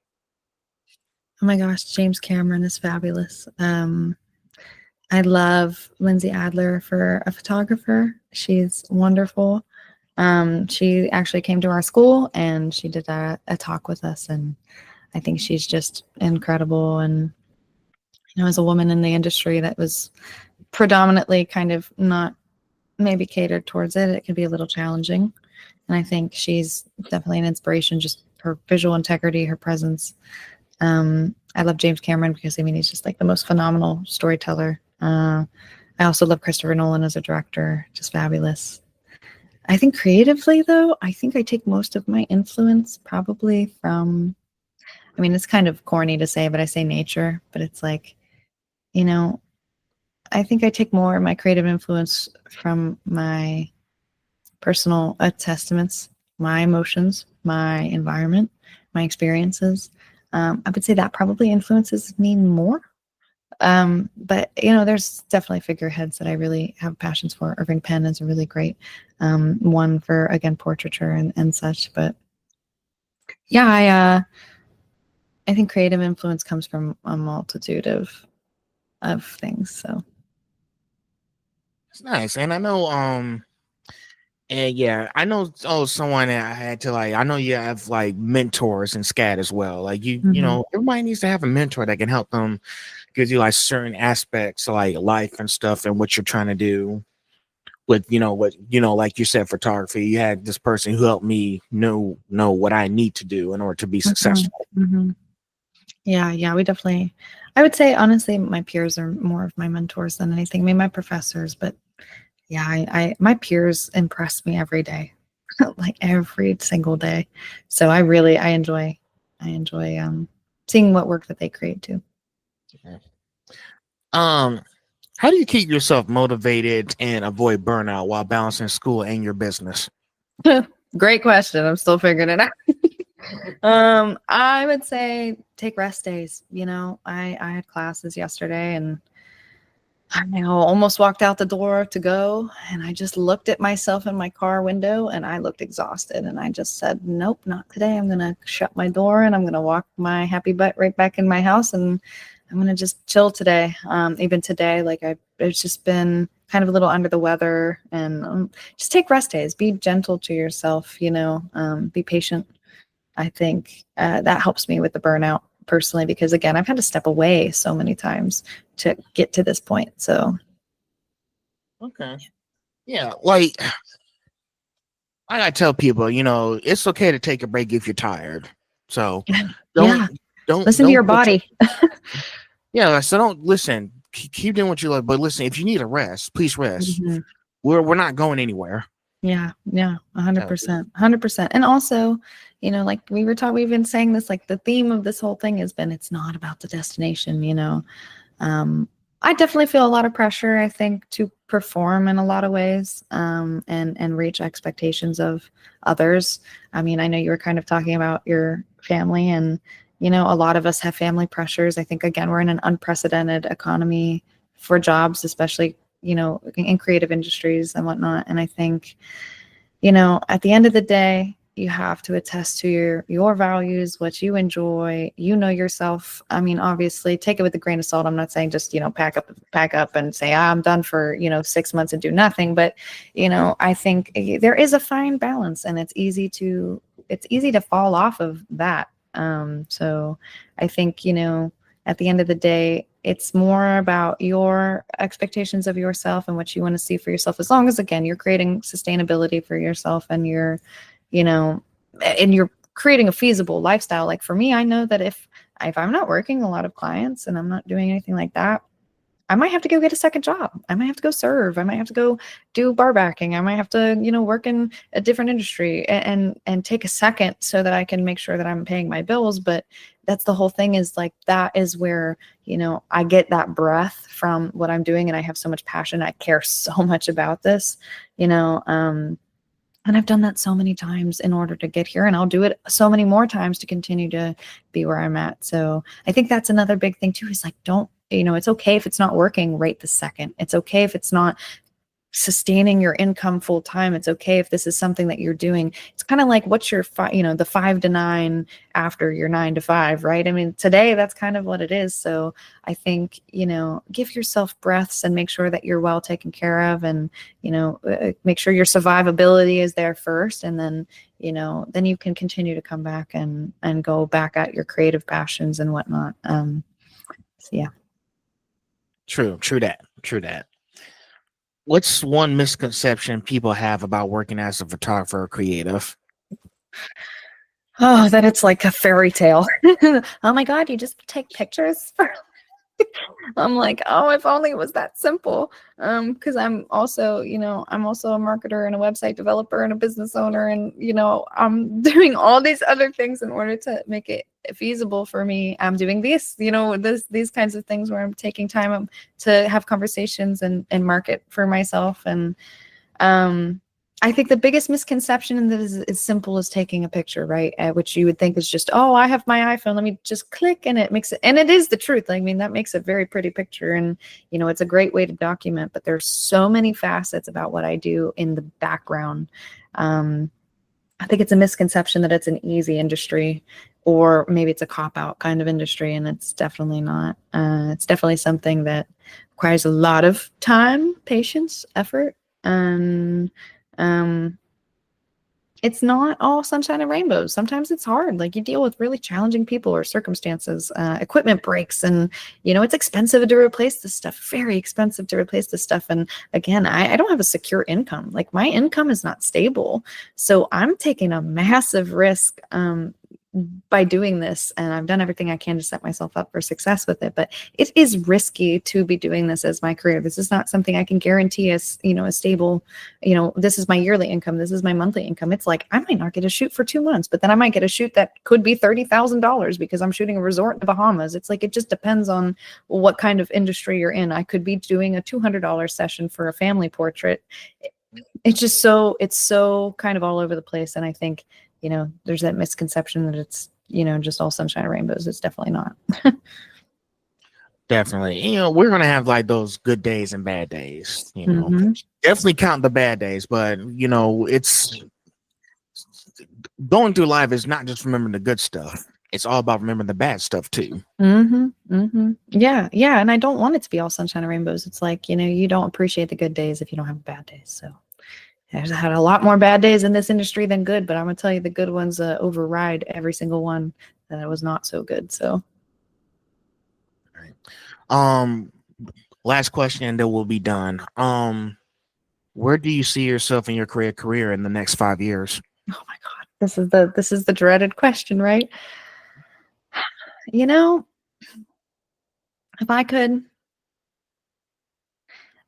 Oh my gosh, James Cameron is fabulous. I love Lindsay Adler for a photographer. She's wonderful. She actually came to our school and she did a talk with us, and I think she's just incredible. And as a woman in the industry that was predominantly kind of not maybe catered towards it, it can be a little challenging. And I think she's definitely an inspiration, just her visual integrity, her presence. I love James Cameron because he's just like the most phenomenal storyteller. I also love Christopher Nolan as a director, just fabulous. I think creatively though, I think I take most of my influence probably from, it's kind of corny to say, but I say nature, but it's like, I think I take more of my creative influence from my personal testaments, my emotions, my environment, my experiences. I would say that probably influences me more. But there's definitely figureheads that I really have passions for. Irving Penn is a really great one for, again, portraiture and such. But yeah, I think creative influence comes from a multitude of things. So It's nice, and I know and yeah, I know. Oh, someone that I had to I know you have like mentors in SCAD as well. Like everybody needs to have a mentor that can help them, gives you like certain aspects of like life and stuff and what you're trying to do. With like you said, photography. You had this person who helped me know what I need to do in order to be successful. Mm-hmm. Yeah, we definitely. I would say honestly, my peers are more of my mentors than anything. My professors, but yeah, I my peers impress me every day, like every single day. So I enjoy seeing what work that they create too. How do you keep yourself motivated and avoid burnout while balancing school and your business? Great question. I'm still figuring it out. I would say take rest days. I had classes yesterday and I almost walked out the door to go, and I just looked at myself in my car window and I looked exhausted, and I just said, nope, not today. I'm going to shut my door and I'm going to walk my happy butt right back in my house, and I'm going to just chill today. Even today, it's just been kind of a little under the weather, and just take rest days, be gentle to yourself, be patient. I think that helps me with the burnout personally, because again, I've had to step away so many times to get to this point. So okay, yeah, like I gotta tell people, it's okay to take a break if you're tired. So don't listen to your body. Yeah, so don't listen. Keep doing what you like, but listen, if you need a rest, please rest. Mm-hmm. We're not going anywhere. Yeah, 100%. And also, like we've been saying this, like the theme of this whole thing has been, it's not about the destination. I definitely feel a lot of pressure, I think, to perform in a lot of ways, and reach expectations of others. I know you were kind of talking about your family, and a lot of us have family pressures. I think, again, we're in an unprecedented economy for jobs, especially in creative industries and whatnot. And I think, at the end of the day, you have to attest to your values, what you enjoy, yourself. Obviously take it with a grain of salt. I'm not saying just, pack up and say, I'm done for, 6 months and do nothing. But, I think there is a fine balance, and it's easy to fall off of that. So I think, at the end of the day, it's more about your expectations of yourself and what you want to see for yourself. As long as, again, you're creating sustainability for yourself and you know, and you're creating a feasible lifestyle. Like for me, I know that if I'm not working a lot of clients and I'm not doing anything like that, I might have to go get a second job. I might have to go serve. I might have to go do bar backing. I might have to, work in a different industry and take a second so that I can make sure that I'm paying my bills. But that's the whole thing, is like, that is where, I get that breath from what I'm doing. And I have so much passion. I care so much about this, and I've done that so many times in order to get here, and I'll do it so many more times to continue to be where I'm at. So I think that's another big thing too, is like, don't, it's okay if it's not working right this second. It's okay if it's not sustaining your income full time. It's okay if this is something that you're doing. It's kind of like, what's your the 5 to 9 after your 9 to 5, right? I mean, today that's kind of what it is. So I think, give yourself breaths and make sure that you're well taken care of, and, make sure your survivability is there first. And then, then you can continue to come back and go back at your creative passions and whatnot. So yeah. True that. What's one misconception people have about working as a photographer or creative? Oh, that it's like a fairy tale. Oh my God, you just take pictures? I'm like, oh, if only it was that simple. Because I'm also, I'm also a marketer and a website developer and a business owner, and I'm doing all these other things in order to make it feasible for me. I'm doing these kinds of things where I'm taking time to have conversations and market for myself. And I think the biggest misconception in this is as simple as taking a picture, right? Which you would think is just, oh, I have my iPhone, let me just click, and it makes it, and it is the truth. I mean, that makes a very pretty picture, and it's a great way to document. But there's so many facets about what I do in the background. I think it's a misconception that it's an easy industry, or maybe it's a cop-out kind of industry, and it's definitely not. It's definitely something that requires a lot of time, patience, effort, and it's not all sunshine and rainbows. Sometimes it's hard. Like, you deal with really challenging people or circumstances, equipment breaks, and it's expensive to replace this stuff, very expensive to replace this stuff. And again, I don't have a secure income. Like, my income is not stable. So I'm taking a massive risk by doing this, and I've done everything I can to set myself up for success with it. But it is risky to be doing this as my career. This is not something I can guarantee as a stable, this is my yearly income, this is my monthly income. It's like, I might not get a shoot for 2 months, but then I might get a shoot that could be $30,000 because I'm shooting a resort in the Bahamas. It's like, it just depends on what kind of industry you're in. I could be doing a $200 session for a family portrait. It's just it's so kind of all over the place. And I think there's that misconception that it's, just all sunshine and rainbows. It's definitely not. Definitely. We're going to have like those good days and bad days, definitely count the bad days, but it's going through life is not just remembering the good stuff. It's all about remembering the bad stuff too. Yeah. And I don't want it to be all sunshine and rainbows. It's like, you don't appreciate the good days if you don't have bad days. So I've had a lot more bad days in this industry than good, but I'm going to tell you, the good ones override every single one that was not so good. So. All right. Last question, and then we'll be done. Where do you see yourself in your career in the next 5 years? Oh my God. This is the dreaded question, right? If I could,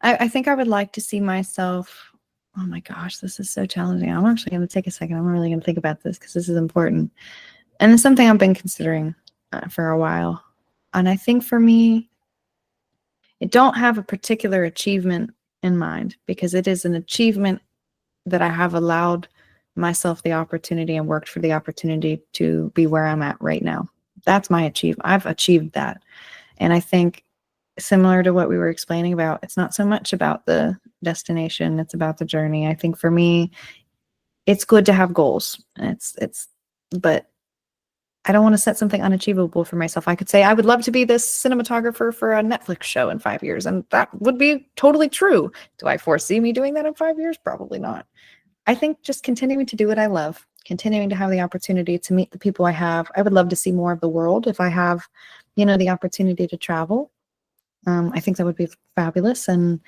I think I would like to see myself. Oh my gosh, this is so challenging. I'm actually going to take a second. I'm really going to think about this because this is important. And it's something I've been considering for a while. And I think for me, I don't have a particular achievement in mind, because it is an achievement that I have allowed myself the opportunity and worked for the opportunity to be where I'm at right now. That's my achievement. I've achieved that. And I think, similar to what we were explaining about, it's not so much about the destination, it's about the journey. I think for me, it's good to have goals. But I don't want to set something unachievable for myself. I could say, I would love to be this cinematographer for a Netflix show in 5 years, and that would be totally true. Do I foresee me doing that in 5 years? Probably not. I think just continuing to do what I love, continuing to have the opportunity to meet the people I have. I would love to see more of the world if I have, you know, the opportunity to travel. I think that would be fabulous. And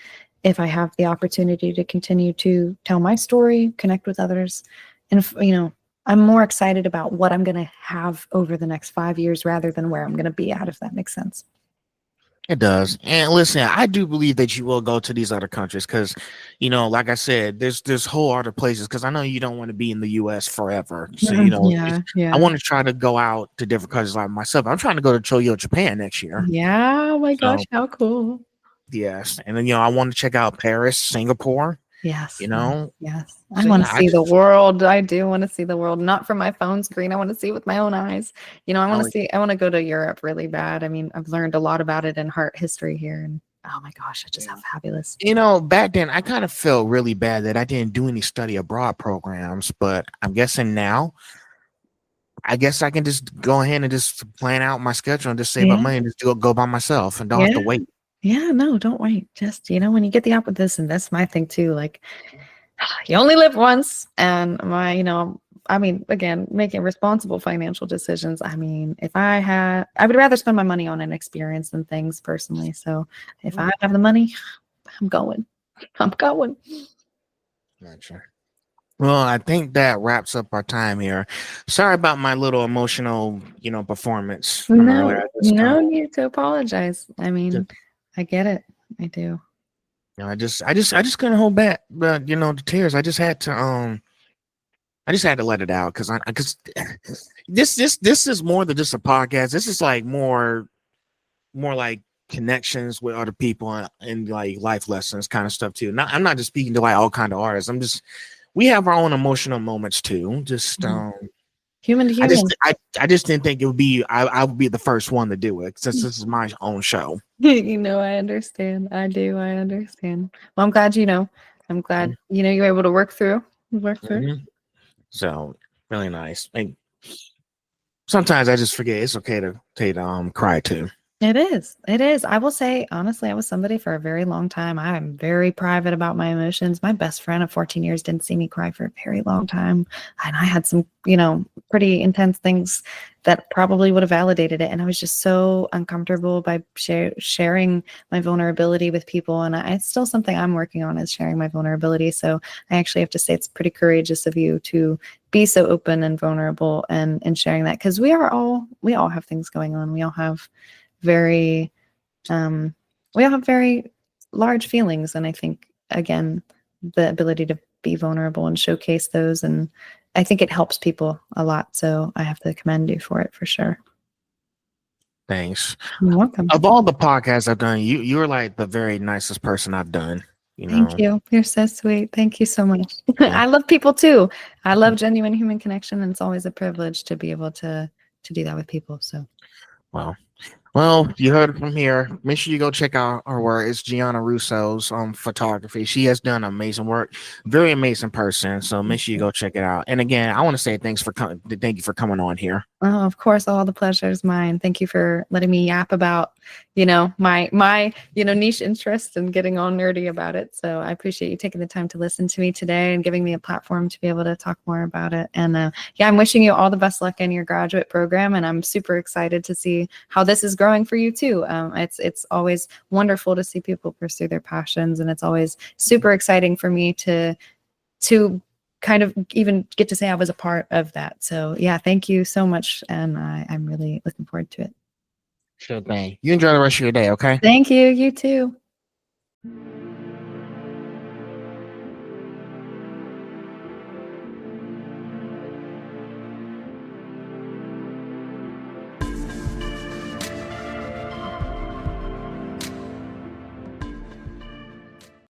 if I have the opportunity to continue to tell my story, connect with others, and, you know, I'm more excited about what I'm going to have over the next 5 years rather than where I'm going to be at, if that makes sense. It does. And listen, I do believe that you will go to these other countries because, you know, like I said, there's whole other places because I know you don't want to be in the US forever. So, you know, I want to try to go out to different countries like myself. I'm trying to go to Choyo, Japan next year. Yeah. Oh my gosh, how cool. Yes. And then, you know, I want to check out Paris, Singapore. Yes. You know? Yes. So, I want to see the world. I do want to see the world, not from my phone screen. I want to see it with my own eyes. You know, I want to go to Europe really bad. I mean, I've learned a lot about it in art history here. And oh my gosh, it's just how fabulous. You know, back then I kind of felt really bad that I didn't do any study abroad programs, but I'm guessing now I guess I can just go ahead and just plan out my schedule and just save up money and just go by myself and don't have to wait. Yeah, no, don't wait. Just, you know, when you get the opportunity, this, and that's my thing too. Like, you only live once, and you know, I mean, again, making responsible financial decisions. I mean, I would rather spend my money on an experience than things personally. So if I have the money, I'm going. Gotcha. Well, I think that wraps up our time here. Sorry about my little emotional, you know, performance from earlier. No need to apologize. I mean, I get it. I do. You know, I just couldn't hold back, but you know, the tears. I just had to let it out because this is more than just a podcast. This is like more like connections with other people and like life lessons kind of stuff too. I'm not just speaking to like all kind of artists. We have our own emotional moments too. Just human to human. I just didn't think it would be I would be the first one to do it since this is my own show. You know, I understand. I do. I understand. Well, I'm glad you know. I'm glad you know you're able to work through. So really nice. And sometimes I just forget it's okay to cry too. It is. It is. I will say, honestly, I was somebody for a very long time. I'm very private about my emotions. My best friend of 14 years didn't see me cry for a very long time. And I had some, you know, pretty intense things that probably would have validated it. And I was just so uncomfortable by sharing my vulnerability with people. And it's still something I'm working on, is sharing my vulnerability. So I actually have to say it's pretty courageous of you to be so open and vulnerable and sharing that, because we all have things going on. We all have very large feelings, and I think, again, the ability to be vulnerable and showcase those, and I think it helps people a lot, so I have to commend you for it, for sure. Thanks. You're welcome. Of all the podcasts I've done, you're like the very nicest person I've done. You know? Thank you. You're so sweet. Thank you so much. I love people too. I love genuine human connection, and it's always a privilege to be able to do that with people. So Well, you heard it from here. Make sure you go check out her work. It's Gianna Russo's photography. She has done amazing work. Very amazing person. So make sure you go check it out. And again, I want to say thank you for coming on here. Oh, of course, all the pleasure is mine. Thank you for letting me yap about, you know, my niche interest and getting all nerdy about it. So I appreciate you taking the time to listen to me today and giving me a platform to be able to talk more about it. And I'm wishing you all the best luck in your graduate program, and I'm super excited to see how this is growing for you too. It's always wonderful to see people pursue their passions, and it's always super exciting for me to kind of even get to say I was a part of that. So yeah, thank you so much. And I'm really looking forward to it. Sure thing. You enjoy the rest of your day, okay? Thank you. You too.